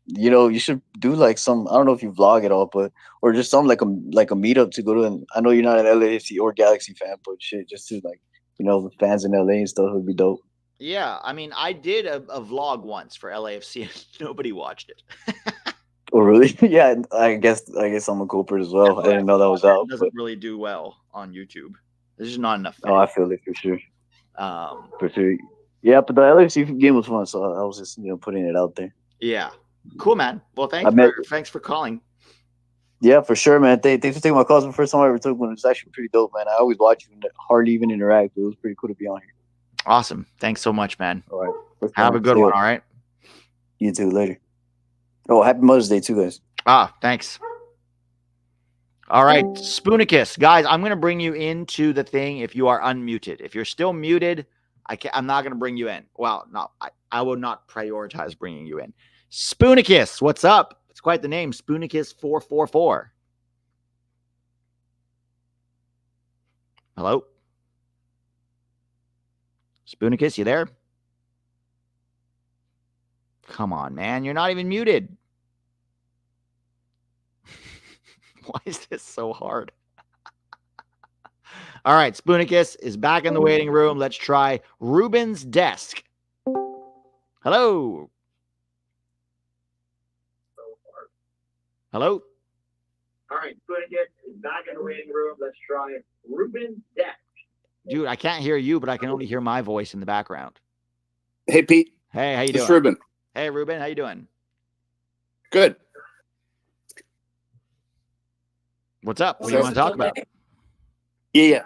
You know, you should do like some, I don't know if you vlog at all, but or just some like a meetup to go to. And I know you're not an LAFC or Galaxy fan, but shit, just to like, you know, the fans in LA and stuff would be dope. Yeah, I mean, I did a vlog once for LAFC and nobody watched it. Oh, really? Yeah, I guess I'm a culprit as well. I didn't know that was out. It doesn't really do well on YouTube. There's just not enough fans. Oh, I feel it for sure. For sure. Yeah, but the LAFC game was fun, so I was just, you know, putting it out there. Yeah. Cool, man. Well, thanks for calling. Yeah, for sure, man. Thanks for taking my calls. The first time I ever took one. It was actually pretty dope, man. I always watch you and hardly even interact, but it was pretty cool to be on here. Awesome. Thanks so much, man. All right. Have a good one, all right? You too. Later. Oh, happy Mother's Day too, guys. Thanks. All right, Spoonicus. Guys, I'm going to bring you into the thing if you are unmuted. If you're still muted, I'm not going to bring you in. Well, no, I will not prioritize bringing you in. Spoonicus, what's up? It's quite the name, Spoonicus444. Hello? Spoonicus, you there? Come on, man. You're not even muted. Why is this so hard? All right, Spoonicus is back in the waiting room. Let's try Ruben's desk. Hello. Hello. All right, Spoonicus is back in the waiting room. Let's try Ruben's desk. Dude, I can't hear you, but I can only hear my voice in the background. Hey, Pete. Hey, how you doing? It's Ruben. Hey, Ruben, how you doing? Good. What's up? What do you want to talk about? Yeah.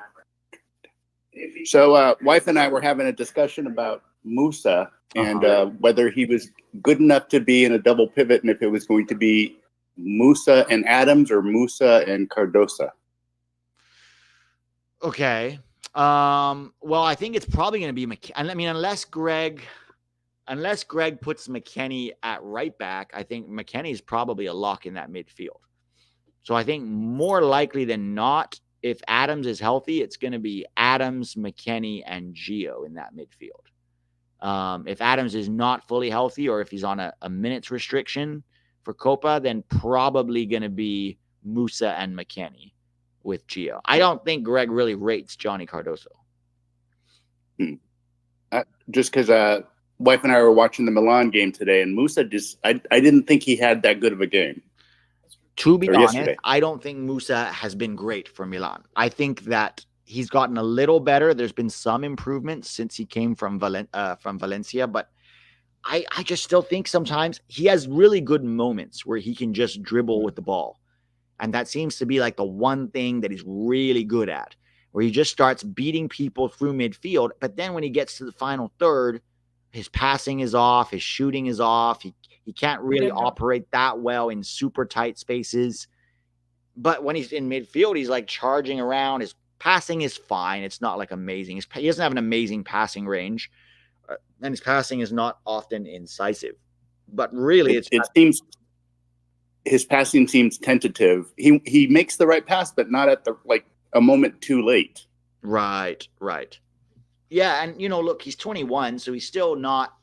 So, wife and I were having a discussion about Musa and whether he was good enough to be in a double pivot and if it was going to be Musa and Adams or Musa and Cardosa. Okay. Well, I think it's probably going to be I mean, unless Greg puts McKennie at right back, I think McKennie is probably a lock in that midfield. So I think more likely than not, if Adams is healthy, it's going to be Adams, McKennie, and Gio in that midfield. If Adams is not fully healthy or if he's on a minutes restriction for Copa, then probably going to be Musa and McKennie with Gio. I don't think Greg really rates Johnny Cardoso. Just because wife and I were watching the Milan game today, and Musa I didn't think he had that good of a game. To be honest, I don't think Musa has been great for Milan. I think that he's gotten a little better. There's been some improvements since he came from Valencia, but I just still think sometimes he has really good moments where he can just dribble with the ball. And that seems to be like the one thing that he's really good at, where he just starts beating people through midfield. But then when he gets to the final third, his passing is off, his shooting is off. He can't really operate that well in super tight spaces. But when he's in midfield, he's like charging around. His passing is fine. It's not like amazing. He doesn't have an amazing passing range. And his passing is not often incisive. But really, it seems his passing seems tentative. He makes the right pass, but not at the a moment too late. Right. Yeah, and look, he's 21, so he's still not,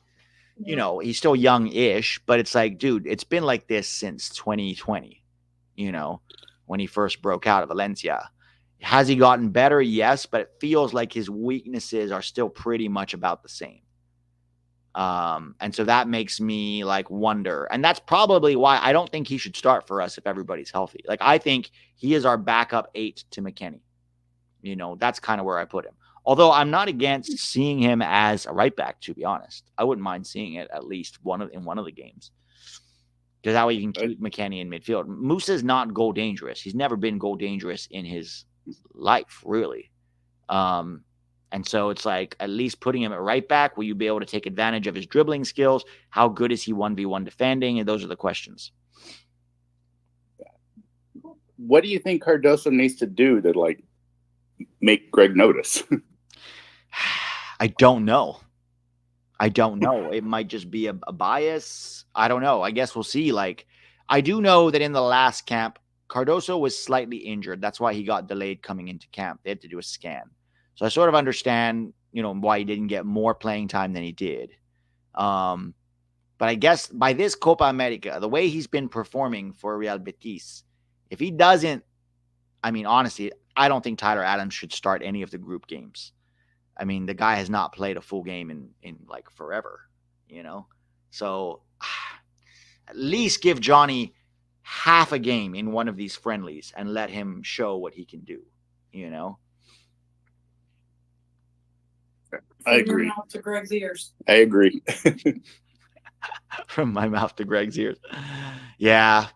he's still young-ish, but it's like, dude, it's been like this since 2020, when he first broke out of Valencia. Has he gotten better? Yes, but it feels like his weaknesses are still pretty much about the same. And so that makes me wonder. And that's probably why I don't think he should start for us if everybody's healthy. I think he is our backup 8 to McKennie. That's kind of where I put him. Although I'm not against seeing him as a right back, to be honest. I wouldn't mind seeing it at least in one of the games. Because that way you can keep McKennie in midfield. Musa is not goal dangerous. He's never been goal dangerous in his life, really. And so it's at least putting him at right back, will you be able to take advantage of his dribbling skills? How good is he 1v1 defending? And those are the questions. What do you think Cardoso needs to do to make Greg notice? I don't know. It might just be a bias. I don't know. I guess we'll see. I do know that in the last camp, Cardoso was slightly injured. That's why he got delayed coming into camp. They had to do a scan. So I sort of understand, why he didn't get more playing time than he did. But I guess by this Copa America, the way he's been performing for Real Betis, if he doesn't, honestly, I don't think Tyler Adams should start any of the group games. The guy has not played a full game in forever, So at least give Johnny half a game in one of these friendlies and let him show what he can do, I agree. From your mouth to Greg's ears. I agree. From my mouth to Greg's ears. Yeah.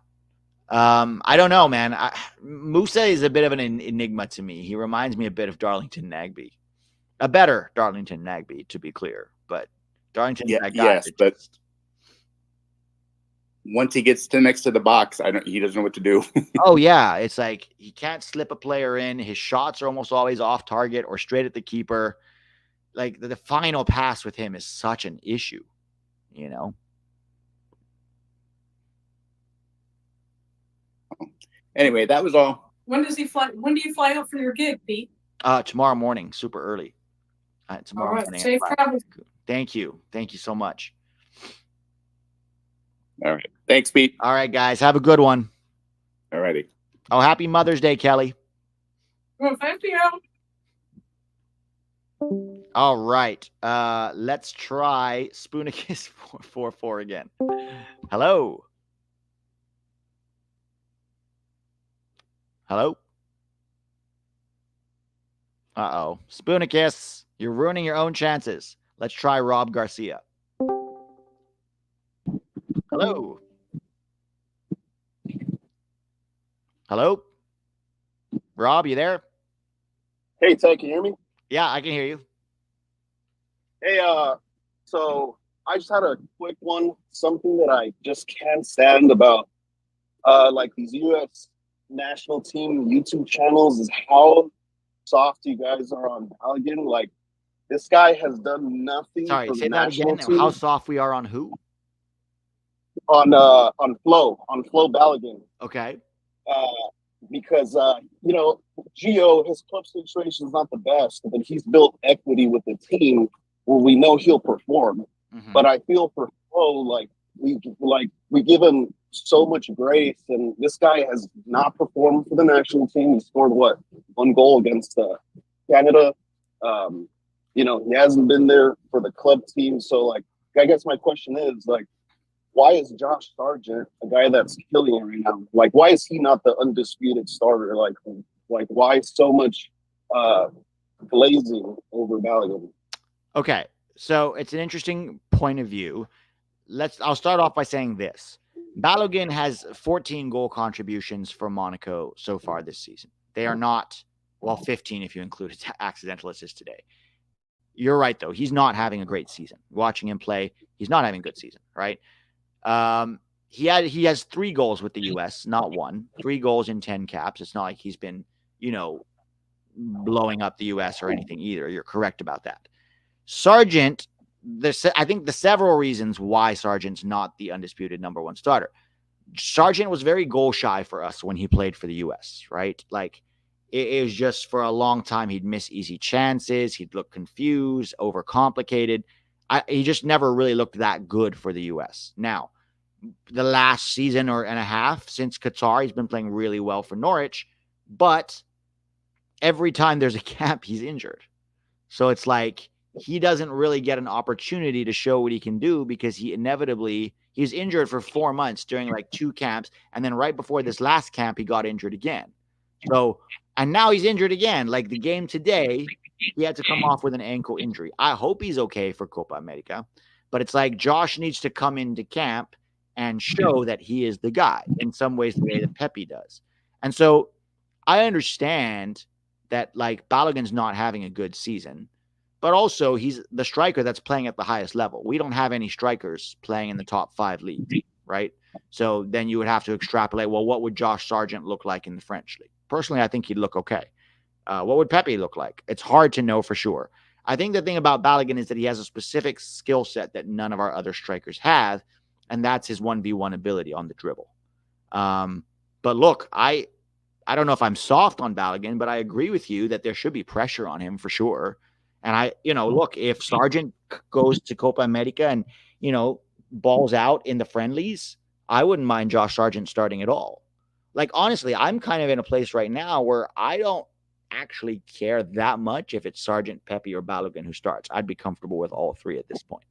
I don't know, man. Musa is a bit of an enigma to me. He reminds me a bit of Darlington Nagbe. A better Darlington Nagbe, to be clear. But Darlington Nagbe. Yes, but once he gets next to the box, he doesn't know what to do. Oh, yeah. It's he can't slip a player in. His shots are almost always off target or straight at the keeper. The final pass with him is such an issue, Anyway, that was all. When does he fly? When do you fly out for your gig, Pete? Tomorrow morning, super early. Tomorrow morning. Safe travels. Thank you so much. All right. Thanks, Pete. All right, guys. Have a good one. All righty. Oh, happy Mother's Day, Kelly. Well, thank you. All right. Let's try Spoonicus 444 again. Hello. Hello. Uh-oh. Spoonicus, you're ruining your own chances. Let's try Rob Garcia. Hello. Hello. Rob, you there? Hey, Ted, can you hear me? Yeah, I can hear you. Hey, so I just had a quick one. Something that I just can't stand about these U.S. national team YouTube channels is how soft you guys are on Balogun. This guy has done nothing. Sorry, for say the that again. team. How soft we are on who? On Flo Balogun. Okay. Because Gio, his club situation is not the best, but he's built equity with the team where we know he'll perform. Mm-hmm. But I feel for Flo, we give him so much grace, and this guy has not performed for the national team. He scored one goal against Canada. He hasn't been there for the club team. So I guess my question is why is Josh Sargent a guy that's killing it right now? Why is he not the undisputed starter? Why so much glazing over Balogun? Okay, so it's an interesting point of view. I'll start off by saying this. Balogun has 14 goal contributions for Monaco so far this season. They are not, 15 if you include accidental assist today. You're right, though. He's not having a great season. Watching him play, he's not having a good season, right? He has 3 goals with the U.S., not 1. 3 goals in 10 caps. It's not like he's been, blowing up the U.S. or anything either. You're correct about that. Sargent, I think the several reasons why Sargent's not the undisputed number 1 starter. Sargent was very goal shy for us when he played for the U.S., right? Like, it was just for a long time, he'd miss easy chances. He'd look confused, overcomplicated. He just never really looked that good for the U.S. Now, the last season and a half since Qatar, he's been playing really well for Norwich, but every time there's a cap, he's injured. So it's like he doesn't really get an opportunity to show what he can do because he's injured for 4 months during like 2 camps. And then right before this last camp, he got injured again. So, and now he's injured again. Like the game today, he had to come off with an ankle injury. I hope he's okay for Copa America, but it's like Josh needs to come into camp and show that he is the guy in some ways the way that Pepe does. And so I understand that like Balogun's not having a good season, but also he's the striker that's playing at the highest level. We don't have any strikers playing in the top 5 leagues, right? So then you would have to extrapolate, well, what would Josh Sargent look like in the French league? Personally, I think he'd look okay. What would Pepe look like? It's hard to know for sure. I think the thing about Balogun is that he has a specific skill set that none of our other strikers have, and that's his 1v1 ability on the dribble. But look, I don't know if I'm soft on Balogun, but I agree with you that there should be pressure on him for sure. And look, if Sargent goes to Copa America and, balls out in the friendlies, I wouldn't mind Josh Sargent starting at all. Like, honestly, I'm kind of in a place right now where I don't actually care that much if it's Sargent, Pepe, or Balogun who starts. I'd be comfortable with all 3 at this point.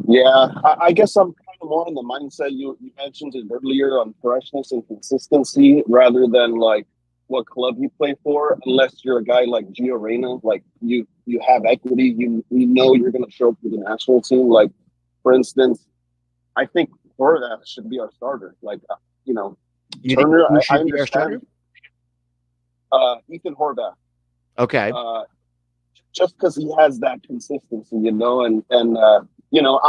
Yeah, I guess I'm kind of more in the mindset you mentioned it earlier on freshness and consistency rather than like what club you play for. Unless you're a guy like Gio Reyna, like you have equity, you know you're going to show up for the national team. Like, for instance, I think Horvath should be our starter. Like, You Turner, think I understand. Ethan Horvath. Okay. Just because he has that consistency, and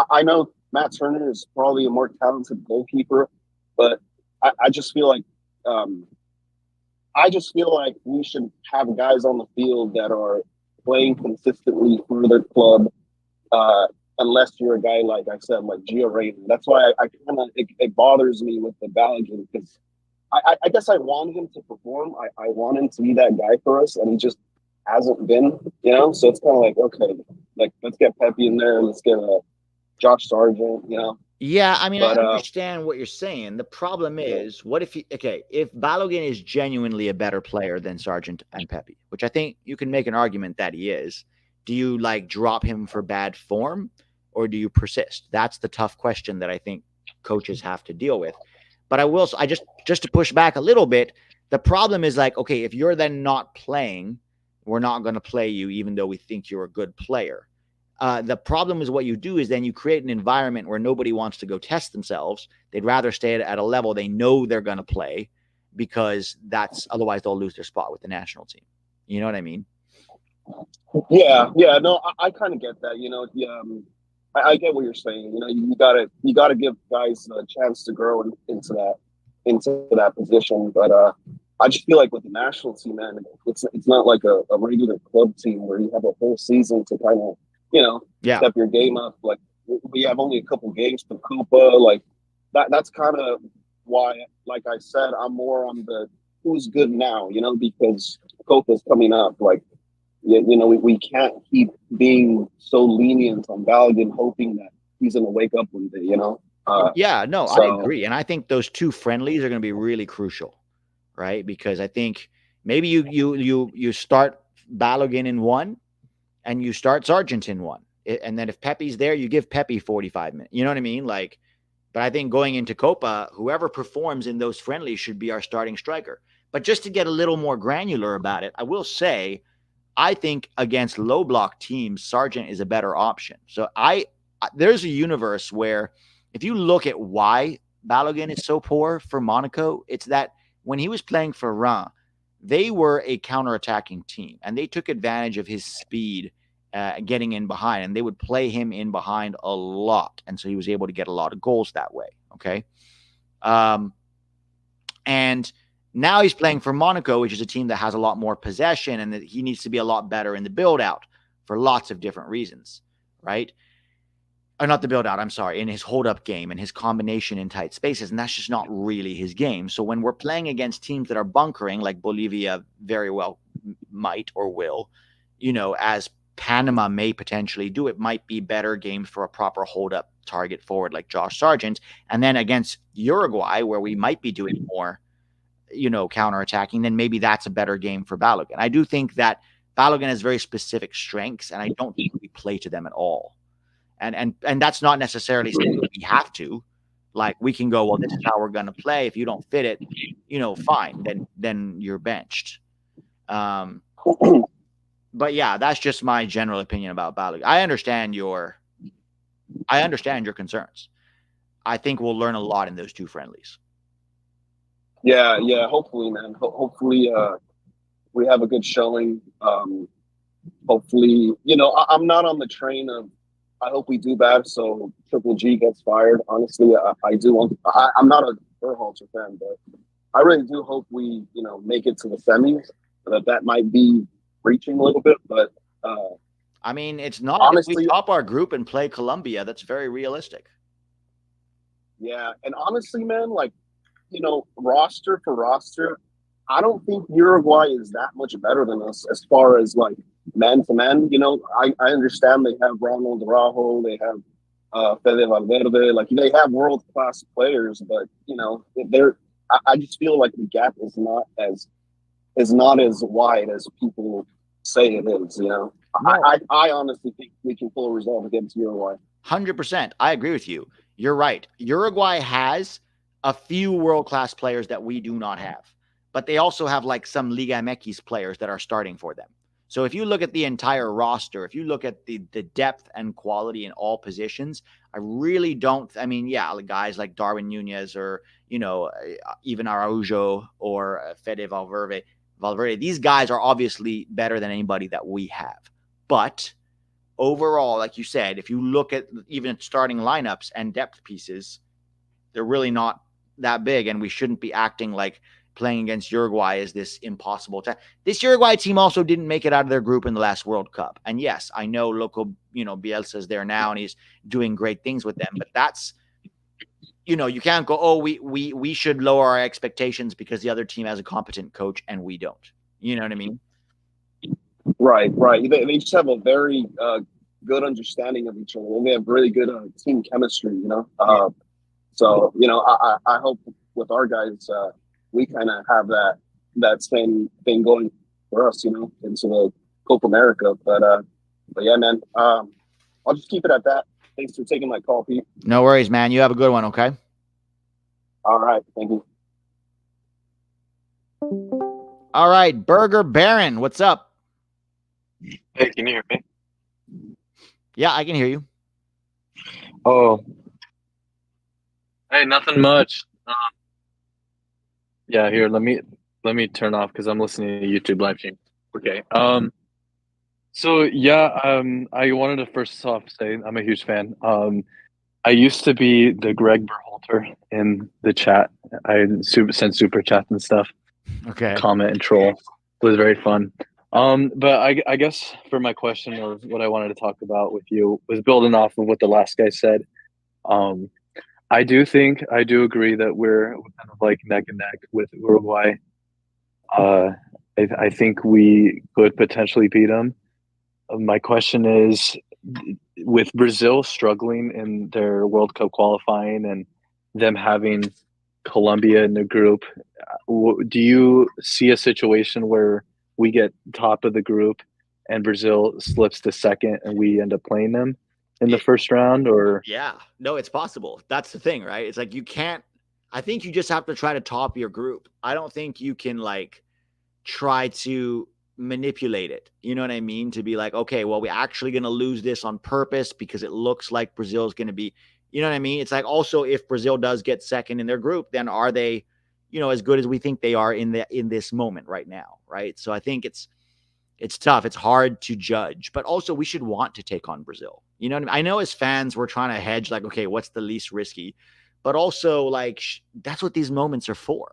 I know Matt Turner is probably a more talented goalkeeper, but I just feel like we should have guys on the field that are playing consistently for their club. Unless you're a guy like I said, like Gio Reyna. That's why I kind of it bothers me with the Balogun because I guess I want him to perform. I want him to be that guy for us, and he just hasn't been. So it's kind of like, okay, like let's get Pepe in there, let's get Josh Sargent. Yeah, I mean, I understand what you're saying. The problem is, what if if Balogun is genuinely a better player than Sargent and Pepe, which I think you can make an argument that he is, do you like drop him for bad form or do you persist? That's the tough question that I think coaches have to deal with. But I just to push back a little bit, the problem is like, okay, if you're then not playing, we're not going to play you even though we think you're a good player. The problem is what you do is then you create an environment where nobody wants to go test themselves. They'd rather stay at a level they know they're going to play because otherwise they'll lose their spot with the national team. You know what I mean? Yeah. No, I kind of get that. I get what you're saying. You gotta give guys a chance to grow into that position. But I just feel like with the national team, man, it's not like a regular club team where you have a whole season to kind of step your game up. Like we have only a couple games for Copa. Like that's kind of why, like I said, I'm more on the who's good now. Because Copa's coming up. Like we can't keep being so lenient on Balogun, hoping that he's going to wake up one day. I agree, and I think those 2 friendlies are going to be really crucial, right? Because I think maybe you start Balogun in 1. And you start Sargent in 1. And then if Pepe's there, you give Pepe 45 minutes. You know what I mean? Like, but I think going into Copa, whoever performs in those friendlies should be our starting striker. But just to get a little more granular about it, I will say, I think against low block teams, Sargent is a better option. So I there's a universe where if you look at why Balogun is so poor for Monaco, it's that when he was playing for Reims, they were a counterattacking team, and they took advantage of his speed getting in behind, and they would play him in behind a lot. And so he was able to get a lot of goals that way. Okay. And now he's playing for Monaco, which is a team that has a lot more possession, and that he needs to be a lot better in the build out for lots of different reasons, right? Or not the build out, I'm sorry, in his hold up game and his combination in tight spaces. And that's just not really his game. So when we're playing against teams that are bunkering, like Bolivia very well might or will, as Panama may potentially do, it might be better games for a proper hold up target forward like Josh Sargent. And then against Uruguay, where we might be doing more, counterattacking, then maybe that's a better game for Balogun. I do think that Balogun has very specific strengths, and I don't think we play to them at all. And that's not necessarily saying we have to. Like, we can go, well, this is how we're going to play. If you don't fit it, fine. Then you're benched. But yeah, that's just my general opinion about Balogun. I understand your concerns. I think we'll learn a lot in those two friendlies. Yeah. Hopefully, man. Hopefully, we have a good showing. Hopefully, I'm not on the train of, I hope we do bad so Triple G gets fired. Honestly, I do want. I'm not a Berhalter fan, but I really do hope we, make it to the semis. That might be reaching a little bit, but I mean, it's not. Honestly, if we top our group and play Colombia, that's very realistic. Yeah, and honestly, man, like, roster for roster, I don't think Uruguay is that much better than us as far as like man to man. I understand they have Ronald Araujo, they have Fede Valverde, like they have world class players, but I just feel like the gap is not as wide as people say it is. No. I honestly think we can pull a result against Uruguay. 100%. I agree with you. You're right. Uruguay has a few world class players that we do not have. But they also have like some Liga MX players that are starting for them. So if you look at the entire roster, if you look at the depth and quality in all positions, I really don't. I mean, yeah, guys like Darwin Nunez or, even Araujo or Fede Valverde, these guys are obviously better than anybody that we have. But overall, like you said, if you look at even starting lineups and depth pieces, they're really not that big, and we shouldn't be acting like playing against Uruguay is this impossible task. This Uruguay team also didn't make it out of their group in the last World Cup. And yes, I know local, Bielsa's there now and he's doing great things with them, but that's, you can't go, oh, we should lower our expectations because the other team has a competent coach and we don't. You know what I mean? Right. They just have a very good understanding of each other. They have really good team chemistry, Yeah. So, I hope with our guys, we kind of have that same thing going for us, into the Copa America. But yeah, man, I'll just keep it at that. Thanks for taking my call, Pete. No worries, man. You have a good one, okay? All right. Thank you. All right. Burger Baron, what's up? Hey, can you hear me? Yeah, I can hear you. Oh. Hey, nothing much. Yeah, here, let me turn off because I'm listening to YouTube live stream. Okay. So yeah, I wanted to first off say I'm a huge fan. I used to be the Greg Berhalter in the chat. I sent super chats and stuff. Okay. Comment and troll. It was very fun. But I guess for my question or what I wanted to talk about with you was building off of what the last guy said. I do agree that we're kind of like neck and neck with Uruguay. I think we could potentially beat them. My question is, with Brazil struggling in their World Cup qualifying and them having Colombia in the group, do you see a situation where we get top of the group and Brazil slips to second and we end up playing them in the first round? Or no, it's possible. That's the thing, right? It's like I think you just have to try to top your group. I don't think you can like try to manipulate it. You know what I mean? To be like, okay, well, we're actually going to lose this on purpose because it looks like Brazil is going to be, you know what I mean? It's like, also, if Brazil does get second in their group, then are they, as good as we think they are in this moment right now, right? So I think it's tough. It's hard to judge, but also we should want to take on Brazil. You know what I mean? I know as fans, we're trying to hedge, like, okay, what's the least risky? But also, like, that's what these moments are for,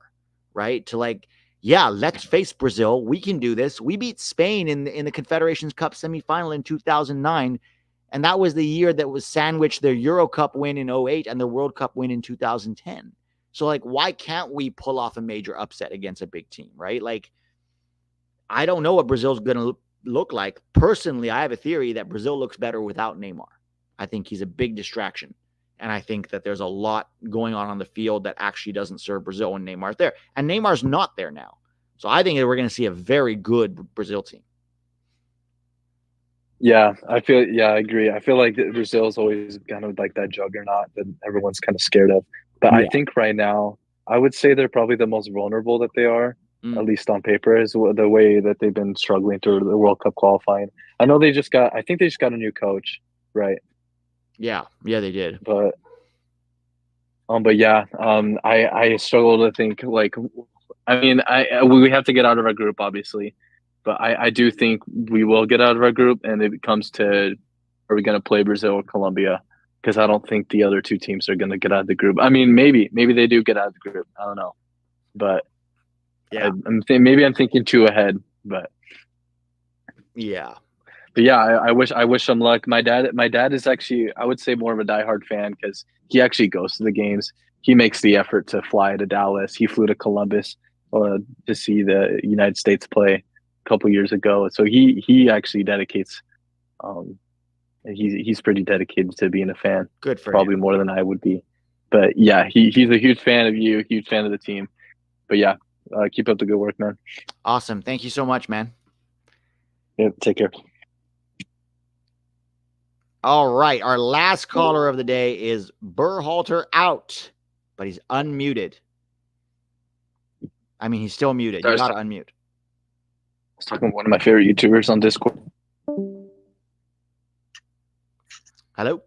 right? To, like, yeah, let's face Brazil. We can do this. We beat Spain in the Confederations Cup semifinal in 2009. And that was the year that was sandwiched their Euro Cup win in 2008 and the World Cup win in 2010. So, like, why can't we pull off a major upset against a big team, right? Like, I don't know what Brazil's going to look like. Personally, I have a theory that Brazil looks better without Neymar. I think he's a big distraction. And I think that there's a lot going on the field that actually doesn't serve Brazil when Neymar's there. And Neymar's not there now. So I think that we're going to see a very good Brazil team. Yeah, I agree. I feel like Brazil is always kind of like that juggernaut that everyone's kind of scared of. But I think right now, I would say they're probably the most vulnerable that they are, at least on paper, is the way that they've been struggling through the World Cup qualifying. I know I think they just got a new coach, right? Yeah, they did. But I struggle to think, like, I mean, we have to get out of our group, obviously, but I do think we will get out of our group, and it comes to, are we going to play Brazil or Colombia? Because I don't think the other two teams are going to get out of the group. I mean, maybe they do get out of the group. I don't know, but yeah, maybe I'm thinking too ahead, but yeah. But yeah, I wish them luck. My dad is actually, I would say, more of a diehard fan because he actually goes to the games. He makes the effort to fly to Dallas. He flew to Columbus to see the United States play a couple years ago. So he actually dedicates. He's pretty dedicated to being a fan. Good for probably him. More than I would be. But yeah, he's a huge fan of you, huge fan of the team. But yeah, keep up the good work, man. Awesome. Thank you so much, man. Yeah, take care. All right. Our last caller of the day is Berhalter out, but he's unmuted. I mean, he's still muted. You got to unmute. I was talking to one of my favorite YouTubers on Discord. Hello?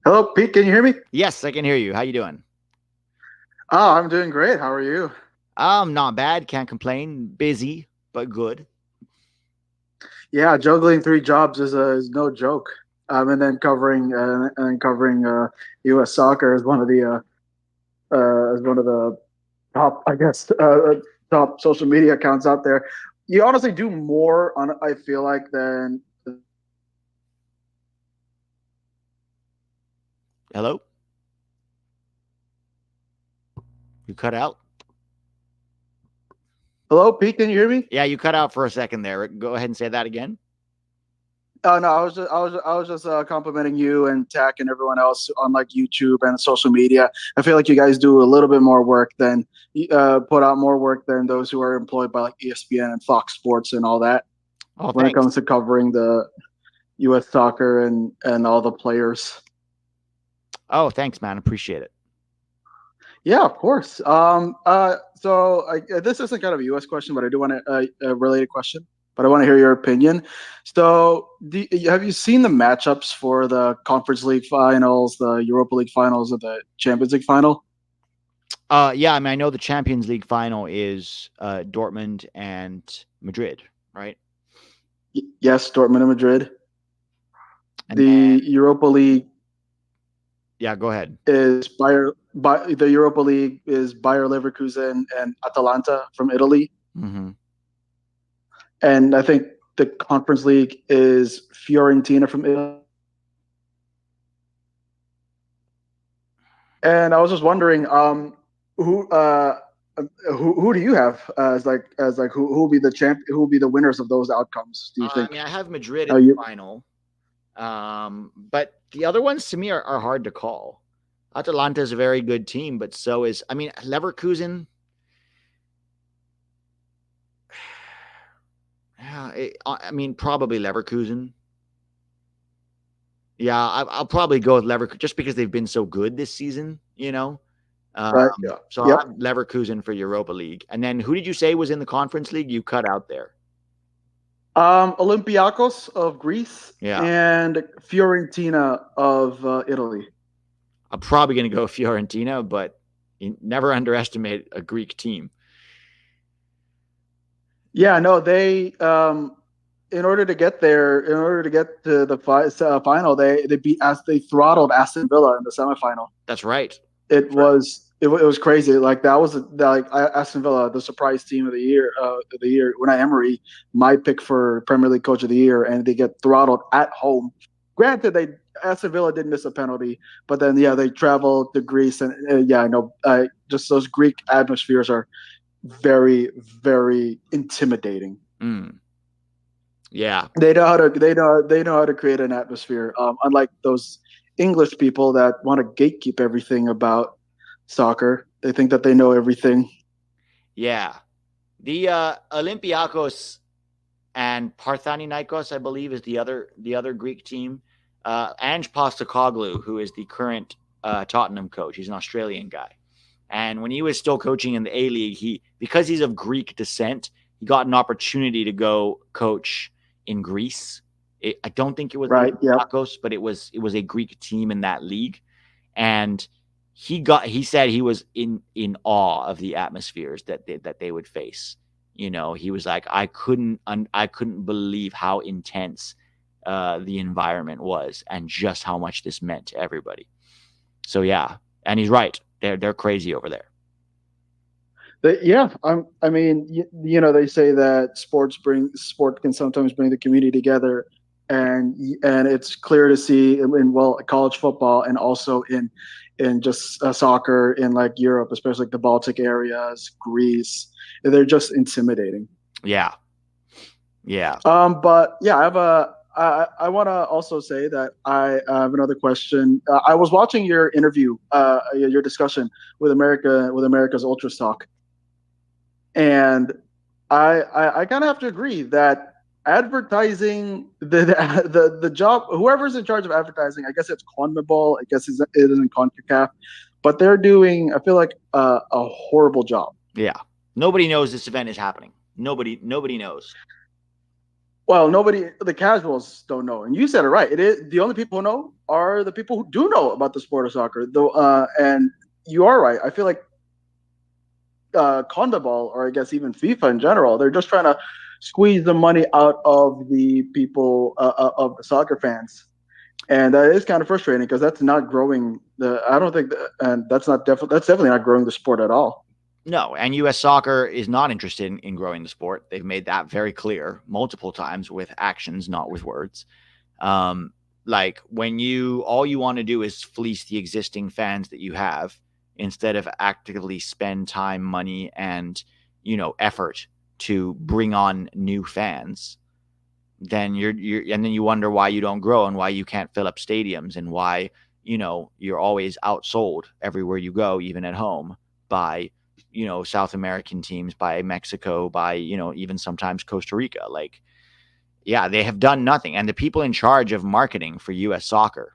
Hello, Pete. Can you hear me? Yes, I can hear you. How you doing? Oh, I'm doing great. How are you? Not bad. Can't complain. Busy, but good. Yeah, juggling 3 jobs is no joke. And then covering U.S. soccer is one of the top, I guess, top social media accounts out there. You honestly do more on, I feel like, than. Hello? You cut out? Hello, Pete. Can you hear me? Yeah, you cut out for a second there. Go ahead and say that again. Oh no, I was just complimenting you and Tack and everyone else on like YouTube and social media. I feel like you guys do a little bit more work than put out more work than those who are employed by like ESPN and Fox Sports and all that. Oh, when it comes to covering the U.S. soccer and all the players. Oh, thanks, man. Appreciate it. Yeah, of course. So this isn't kind of a U.S. question, but I do want a related question. But I want to hear your opinion. So, have you seen the matchups for the Conference League finals, the Europa League finals, or the Champions League final? Yeah, I mean, I know the Champions League final is Dortmund and Madrid, right? Yes, Dortmund and Madrid. And the Europa League. Yeah, go ahead. The Europa League is Bayer Leverkusen and Atalanta from Italy. Mm-hmm. And I think the Conference League is Fiorentina from Italy. And I was just wondering, who do you have as who will be the champ? Who will be the winners of those outcomes? Do you think? I mean, I have Madrid in the final, but the other ones to me are hard to call. Atalanta is a very good team, but so is Leverkusen. Yeah, I mean, probably Leverkusen. Yeah, I'll probably go with Leverkusen just because they've been so good this season, you know. Right. Yeah. So I'll have Leverkusen for Europa League. And then who did you say was in the Conference League? You cut out there. Olympiacos of Greece and Fiorentina of Italy. I'm probably going to go Fiorentina, but you never underestimate a Greek team. Yeah, no, they in order to get there, in order to get to the final, they throttled Aston Villa in the semifinal. That's right. It was crazy. Like that was like Aston Villa, the surprise team of the year. Unai Emery, my pick for Premier League Coach of the Year, and they get throttled at home. Granted, Aston Villa did miss a penalty, but then they traveled to Greece, and I know just those Greek atmospheres are very, very intimidating. Yeah, they know how to create an atmosphere. Unlike those English people that want to gatekeep everything about soccer, they think that they know everything. Yeah, the Olympiacos and Panathinaikos, I believe, is the other Greek team. Ange Postecoglou, who is the current Tottenham coach, he's an Australian guy. And when he was still coaching in the A-League, because he's of Greek descent, he got an opportunity to go coach in Greece. I don't think it was Olympiacos, but it was a Greek team in that league. And he said he was in awe of the atmospheres that they would face. You know, he was like, I couldn't believe how intense the environment was and just how much this meant to everybody. So yeah, and he's right. They're crazy over there. I mean, they say that sport can sometimes bring the community together, and it's clear to see in college football and also in just soccer in like Europe, especially like the Baltic areas, Greece. They're just intimidating. Yeah. But yeah, I want to also say that I have another question. I was watching your interview, your discussion with America's Ultras Talk, and I kind of have to agree that advertising, the job, whoever's in charge of advertising, I guess it's CONMEBOL, I guess it isn't CONCACAF, but they're doing, I feel like, a horrible job. Yeah, nobody knows this event is happening. Nobody knows. Well, the casuals don't know. And you said it right. It is the only people who know are the people who do know about the sport of soccer. Though, and you are right. I feel like CONMEBOL, or I guess even FIFA in general, they're just trying to squeeze the money out of the people, of the soccer fans. And that is kind of frustrating because that's not growing that's definitely not growing the sport at all. No, and U.S. Soccer is not interested in growing the sport. They've made that very clear multiple times with actions, not with words. Like when all you want to do is fleece the existing fans that you have instead of actively spend time, money, and effort to bring on new fans. Then and then you wonder why you don't grow and why you can't fill up stadiums and why you're always outsold everywhere you go, even at home, by South American teams, by Mexico, by, even sometimes Costa Rica. Like, yeah, they have done nothing. And the people in charge of marketing for U.S. soccer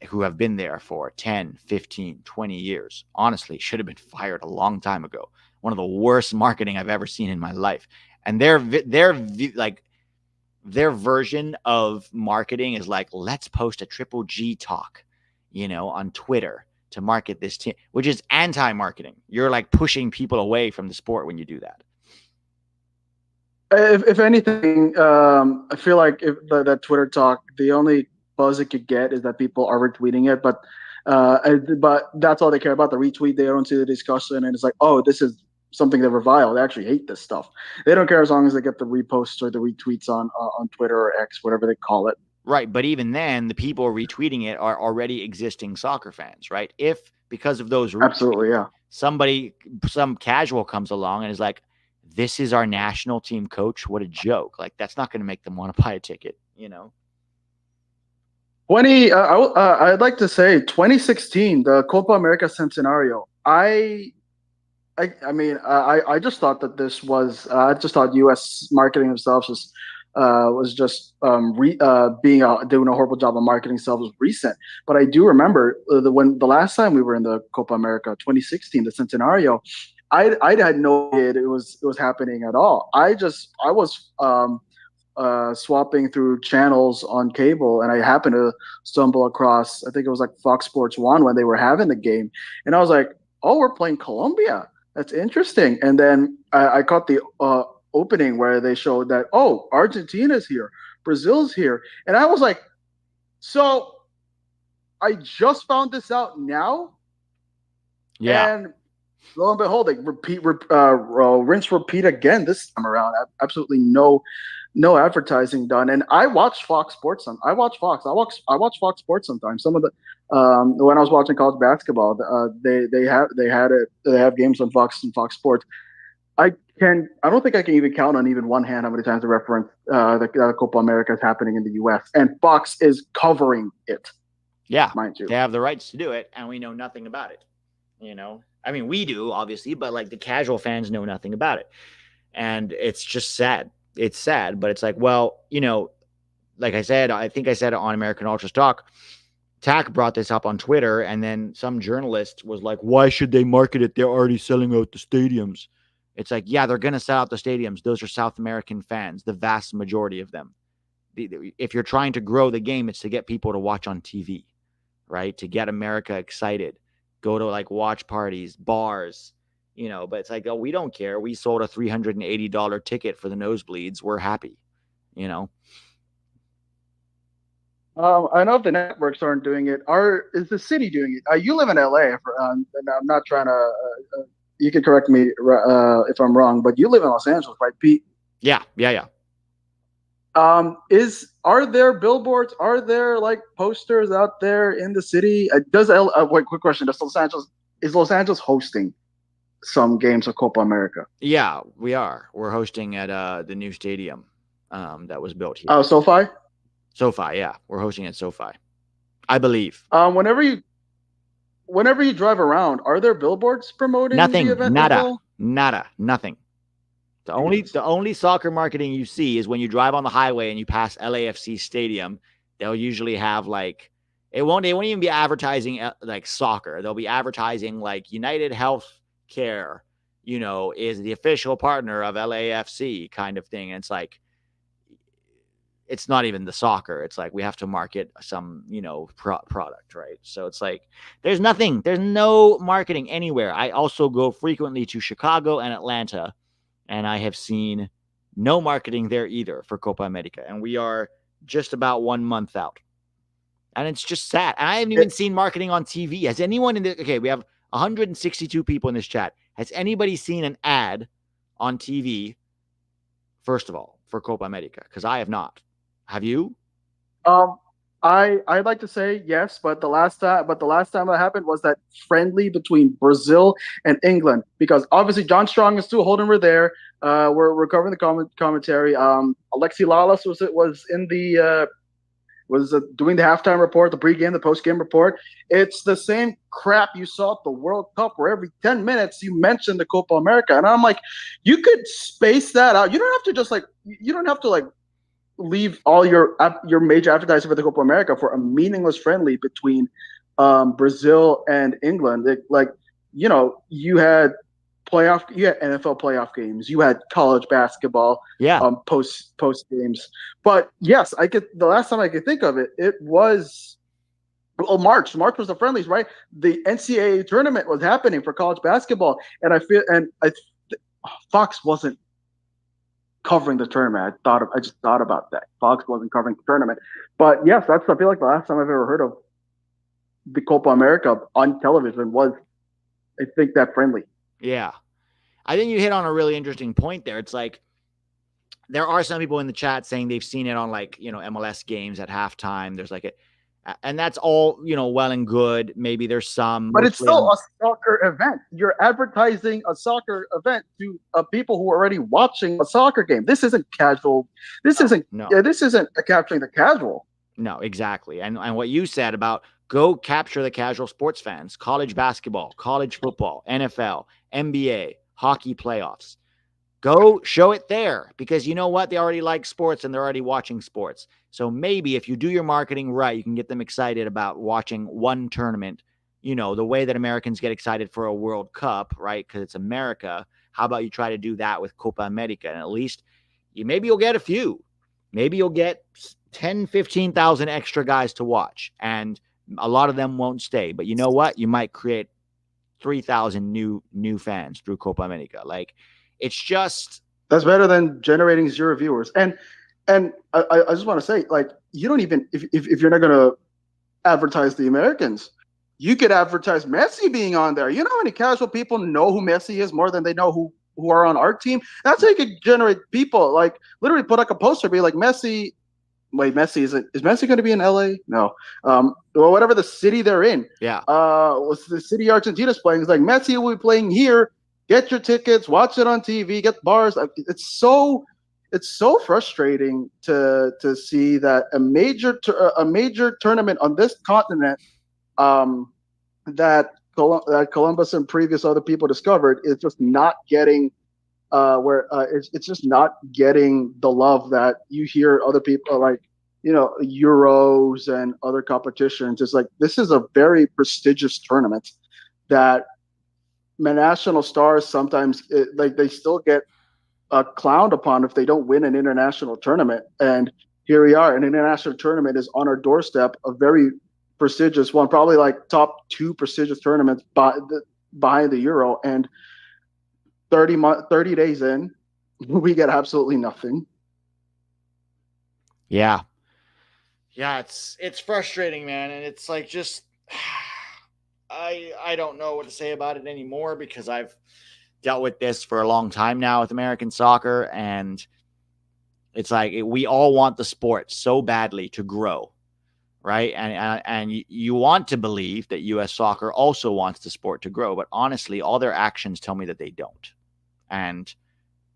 who have been there for 10, 15, 20 years, honestly, should have been fired a long time ago. One of the worst marketing I've ever seen in my life. And their version of marketing is like, let's post a Triple G talk, on Twitter to market this team, which is anti-marketing. You're like pushing people away from the sport when you do that. If anything, I feel like if that Twitter talk, the only buzz it could get is that people are retweeting it, but that's all they care about, the retweet. They don't see the discussion, and it's like, oh, this is something that revile. They actually hate this stuff. They don't care as long as they get the reposts or the retweets on Twitter or X, whatever they call it. Right, but even then, the people retweeting it are already existing soccer fans, right? If because of those retweets, absolutely, yeah, some casual comes along and is like, "This is our national team coach. What a joke!" Like that's not going to make them want to buy a ticket, I'd like to say 2016, the Copa America Centenario. I just thought that this was. I just thought U.S. marketing themselves was just doing a horrible job of marketing themselves was recent. But I do remember when the last time we were in the Copa America 2016, the Centenario, I had no idea it was happening at all. I was swapping through channels on cable, and I happened to stumble across, I think it was like Fox Sports 1 when they were having the game, and I was like, oh, we're playing Colombia. That's interesting. And then I caught the opening where they showed that, oh, Argentina's here, Brazil's here, and I was like, so I just found this out now. Yeah. And lo and behold, they rinse, repeat again this time around. Absolutely no advertising done. And I watch Fox Sports. I watch Fox. I watch Fox Sports sometimes. Some of the when I was watching college basketball, they have games on Fox and Fox Sports. I don't think I can even count on even one hand how many times the reference the Copa America is happening in the U.S. and Fox is covering it. Yeah, mind you, they have the rights to do it, and we know nothing about it. You know, I mean, we do obviously, but like the casual fans know nothing about it, and it's just sad. It's sad, but it's like, well, you know, like I said, I think I said it on American Ultra Stock. Tack brought this up on Twitter, and then some journalist was like, why should they market it? They're already selling out the stadiums. It's like, yeah, they're going to sell out the stadiums. Those are South American fans, the vast majority of them. If you're trying to grow the game, it's to get people to watch on TV, right? To get America excited. Go to like watch parties, bars, you know, but it's like, oh, we don't care. We sold a $380 ticket for the nosebleeds. We're happy, you know. I know if the networks aren't doing it. Is the city doing it? You live in LA, and I'm not trying to. You can correct me if I'm wrong, but you live in Los Angeles, right, Pete? Yeah. Are there billboards? Are there like posters out there in the city? Wait, quick question: is Los Angeles hosting some games of Copa America? Yeah, we are. We're hosting at the new stadium that was built here. Oh, SoFi. SoFi, yeah, we're hosting at SoFi, I believe. Whenever you drive around, are there billboards promoting nothing? the event? Nada, nothing. The only soccer marketing you see is when you drive on the highway and you pass LAFC Stadium. They'll usually have like they won't even be advertising like soccer. They'll be advertising like United Health Care, you know, is the official partner of LAFC kind of thing. And it's like, it's not even the soccer. It's like we have to market some, you know, product, right? So it's like there's no marketing anywhere. I also go frequently to Chicago and Atlanta, and I have seen no marketing there either for Copa America. And we are just about 1 month out. And it's just sad. And I haven't even seen marketing on TV. Has anyone we have 162 people in this chat. Has anybody seen an ad on TV, first of all, for Copa America? Because I have not. Have you? I'd like to say yes, but the last time that happened was that friendly between Brazil and England, because obviously John Strong and Stu Holden were there. We're covering the commentary. Alexi Lalas was in the doing the halftime report, the pregame, the postgame report. It's the same crap you saw at the World Cup, where every 10 minutes you mention the Copa America, and I'm like, you could space that out. You don't have to leave all your major advertising for the Copa America for a meaningless friendly between Brazil and England. You had NFL playoff games, you had college basketball, post games. But yes, the last time I could think of it, it was March. March was the friendlies, right? The NCAA tournament was happening for college basketball, and Fox wasn't covering the tournament. I just thought about that. Fox wasn't covering the tournament. But yes, I feel like the last time I've ever heard of the Copa America on television was, I think, that friendly. Yeah. I think you hit on a really interesting point there. It's like there are some people in the chat saying they've seen it on MLS games at halftime. There's and that's all, well and good. Maybe there's some. But it's still a soccer event. You're advertising a soccer event to people who are already watching a soccer game. This isn't casual. This isn't capturing the casual. No, exactly. And what you said about go capture the casual sports fans, college basketball, college football, NFL, NBA, hockey playoffs. Go show it there, because you know what? They already like sports and they're already watching sports. So maybe if you do your marketing right, you can get them excited about watching one tournament the way that Americans get excited for a World Cup, right? Because it's America. How about you try to do that with Copa America? And at least maybe you'll get a few. Maybe you'll get 10, 15,000 extra guys to watch. And a lot of them won't stay. But you know what? You might create 3,000 new fans through Copa America. Like, it's just... That's better than generating 0 viewers. And I just want to say, like, you don't even... If you're not going to advertise the Americans, you could advertise Messi being on there. You know how many casual people know who Messi is more than they know who are on our team? That's how you could generate people. Like, literally put like a poster, be like, Messi. Wait, Messi is Messi going to be in LA? No. Well, whatever the city they're in. Yeah. What's the city Argentina's playing? It's like, Messi will be playing here. Get your tickets. Watch it on TV. Get bars. It's so frustrating to see that a major tournament on this continent, that Columbus and previous other people discovered, is just not getting it's just not getting the love that you hear other people, like, Euros and other competitions. It's like, this is a very prestigious tournament that national stars sometimes they still get clowned upon if they don't win an international tournament. And here we are, an international tournament is on our doorstep, a very prestigious one, probably like top 2 prestigious tournaments behind the Euro, and 30 days in, we get absolutely nothing. Yeah, it's frustrating, man, and it's like, just I don't know what to say about it anymore, because I've dealt with this for a long time now with American soccer, and it's like, we all want the sport so badly to grow, right? And you want to believe that U.S. soccer also wants the sport to grow, but honestly, all their actions tell me that they don't. And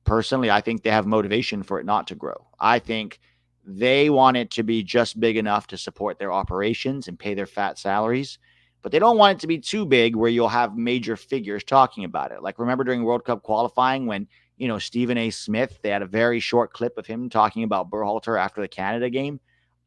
personally, I think they have motivation for it not to grow. I think they want it to be just big enough to support their operations and pay their fat salaries, but they don't want it to be too big where you'll have major figures talking about it. Like, remember during World Cup qualifying when, Stephen A. Smith, they had a very short clip of him talking about Berhalter after the Canada game.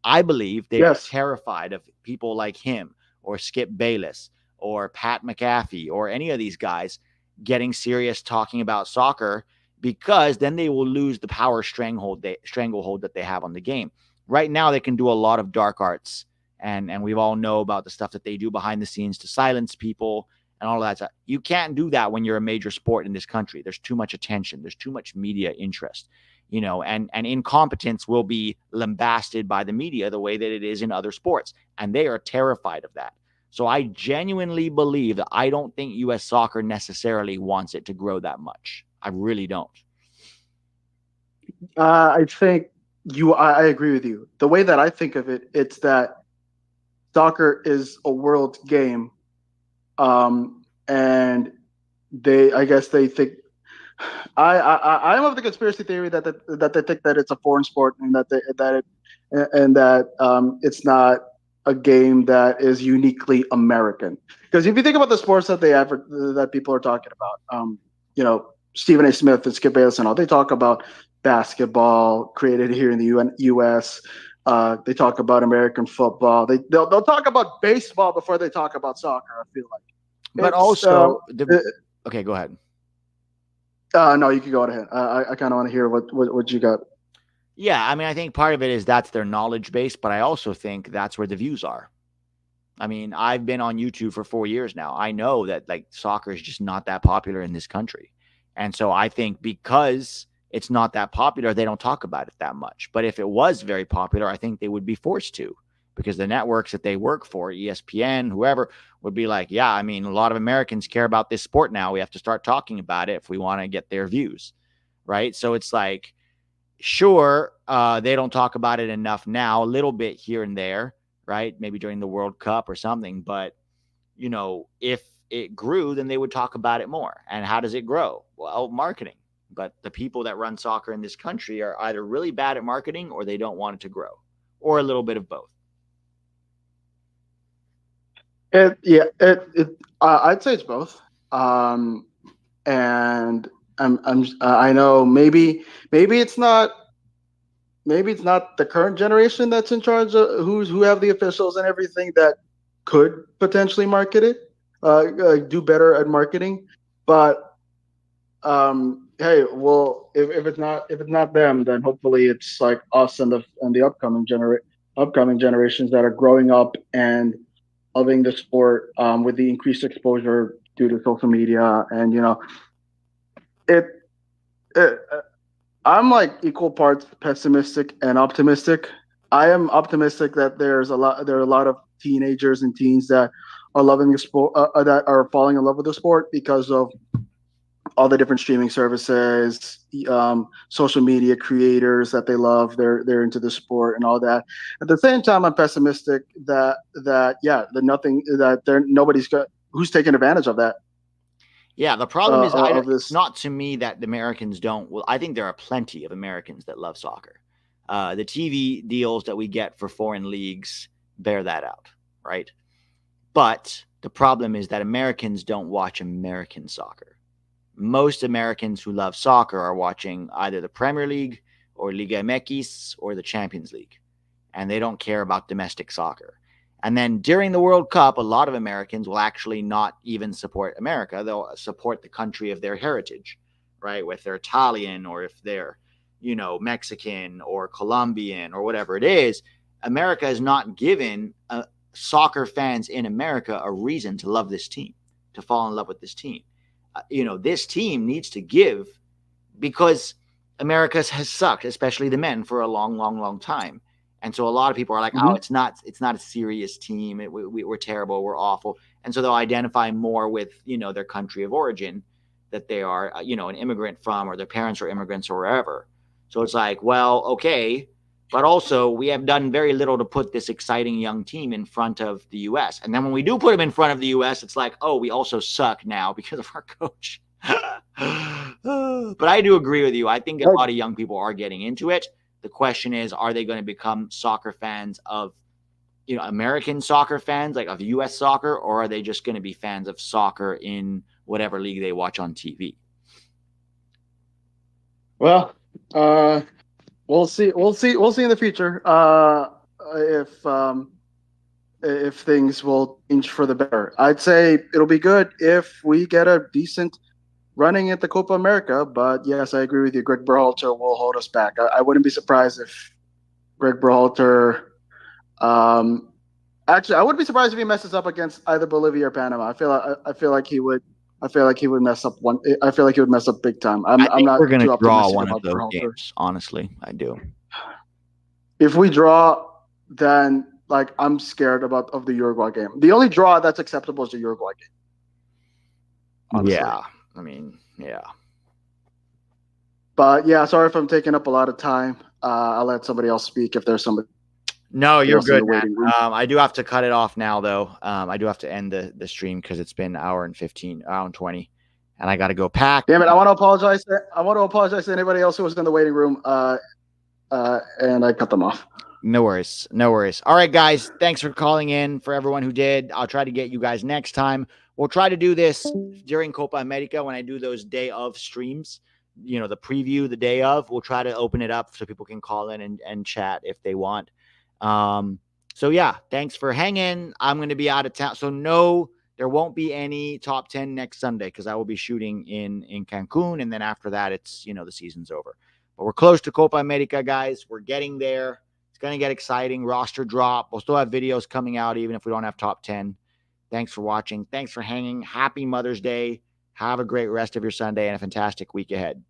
I believe they're terrified of people like him or Skip Bayless or Pat McAfee or any of these guys getting serious talking about soccer, because then they will lose the power stranglehold that they have on the game. Right now, they can do a lot of dark arts, and we all know about the stuff that they do behind the scenes to silence people and all of that stuff. You can't do that when you're a major sport in this country. There's too much attention. There's too much media interest, and incompetence will be lambasted by the media the way that it is in other sports, and they are terrified of that. So I genuinely believe that I don't think U.S. soccer necessarily wants it to grow that much. I really don't. I think I agree with you. The way that I think of it, it's that soccer is a world game. And I guess they think, I'm of the conspiracy theory that they think that it's a foreign sport, and that it's not a game that is uniquely American. Because if you think about the sports that people are talking about, Stephen A. Smith and Skip Bayless and all, they talk about basketball created here in the U.S. They talk about American football. They'll talk about baseball before they talk about soccer, I feel like. But also, okay, go ahead. No, you can go ahead. I kind of want to hear what you got. Yeah, I mean, I think part of it is that's their knowledge base, but I also think that's where the views are. I mean, I've been on YouTube for 4 years now. I know that, like, soccer is just not that popular in this country. And so I think because it's not that popular, they don't talk about it that much. But if it was very popular, I think they would be forced to, because the networks that they work for, ESPN, whoever, would be like, yeah, I mean, a lot of Americans care about this sport now. We have to start talking about it if we want to get their views, right? So it's like, sure, they don't talk about it enough now, a little bit here and there, right? Maybe during the World Cup or something. But, if it grew, then they would talk about it more. And how does it grow? Well, marketing. But the people that run soccer in this country are either really bad at marketing or they don't want it to grow, or a little bit of both. I'd say it's both. And I know maybe it's not the current generation that's in charge of who have the officials and everything that could potentially market it. do better at marketing. But hey, well, if it's not them, then hopefully it's like us and the upcoming generations that are growing up and loving the sport with the increased exposure due to social media. And it, it I'm like equal parts pessimistic and optimistic. I am optimistic that there are a lot of teenagers and teens that are loving the sport, that are falling in love with the sport because of all the different streaming services, social media creators that they love. They're into the sport and all that. At the same time, I'm pessimistic that nobody's got who's taking advantage of that. Yeah, the problem is it's not to me that the Americans don't. Well, I think there are plenty of Americans that love soccer. The TV deals that we get for foreign leagues bear that out, right? But the problem is that Americans don't watch American soccer. Most Americans who love soccer are watching either the Premier League or Liga MX or the Champions League, and they don't care about domestic soccer. And then during the World Cup, a lot of Americans will actually not even support America. They'll support the country of their heritage, right? If they're Italian or if they're, Mexican or Colombian or whatever it is. America has not given soccer fans in America a reason to love this team, to fall in love with this team. This team needs to give, because America has sucked, especially the men, for a long, long, long time. And so a lot of people are like, oh, it's not a serious team. We're terrible. We're awful. And so they'll identify more with, their country of origin that they are, an immigrant from, or their parents are immigrants or wherever. So it's like, well, okay. But also we have done very little to put this exciting young team in front of the U.S. And then when we do put them in front of the U.S., it's like, oh, we also suck now because of our coach. But I do agree with you. I think a lot of young people are getting into it. The question is, are they going to become soccer fans of, American soccer fans, like of U.S. soccer, or are they just going to be fans of soccer in whatever league they watch on TV? Well, we'll see. We'll see in the future if things will change for the better. I'd say it'll be good if we get a decent running at the Copa America, but yes, I agree with you. Greg Berhalter will hold us back. I wouldn't be surprised if Greg Berhalter. Actually, I wouldn't be surprised if he messes up against either Bolivia or Panama. I feel like he would. I feel like he would mess up one. I feel like he would mess up big time. I'm not. We're going to draw one of those games. Honestly, I do. If we draw, then I'm scared of the Uruguay game. The only draw that's acceptable is the Uruguay game. Honestly. Yeah. I mean, yeah. But yeah, sorry if I'm taking up a lot of time. I'll let somebody else speak if there's somebody. No, you're good, man. I do have to cut it off now, though. I do have to end the stream because it's been hour and 20, and I got to go pack. Damn it! I want to apologize. I want to apologize to anybody else who was in the waiting room, and I cut them off. No worries. All right, guys. Thanks for calling in. For everyone who did, I'll try to get you guys next time. We'll try to do this during Copa America when I do those day of streams. The preview, the day of. We'll try to open it up so people can call in and chat if they want. So yeah, thanks for hanging. I'm going to be out of town. So no, there won't be any top 10 next Sunday because I will be shooting in Cancun. And then after that, it's, the season's over. But we're close to Copa America, guys. We're getting there. It's going to get exciting. Roster drop. We'll still have videos coming out even if we don't have top 10. Thanks for watching. Thanks for hanging. Happy Mother's Day. Have a great rest of your Sunday and a fantastic week ahead.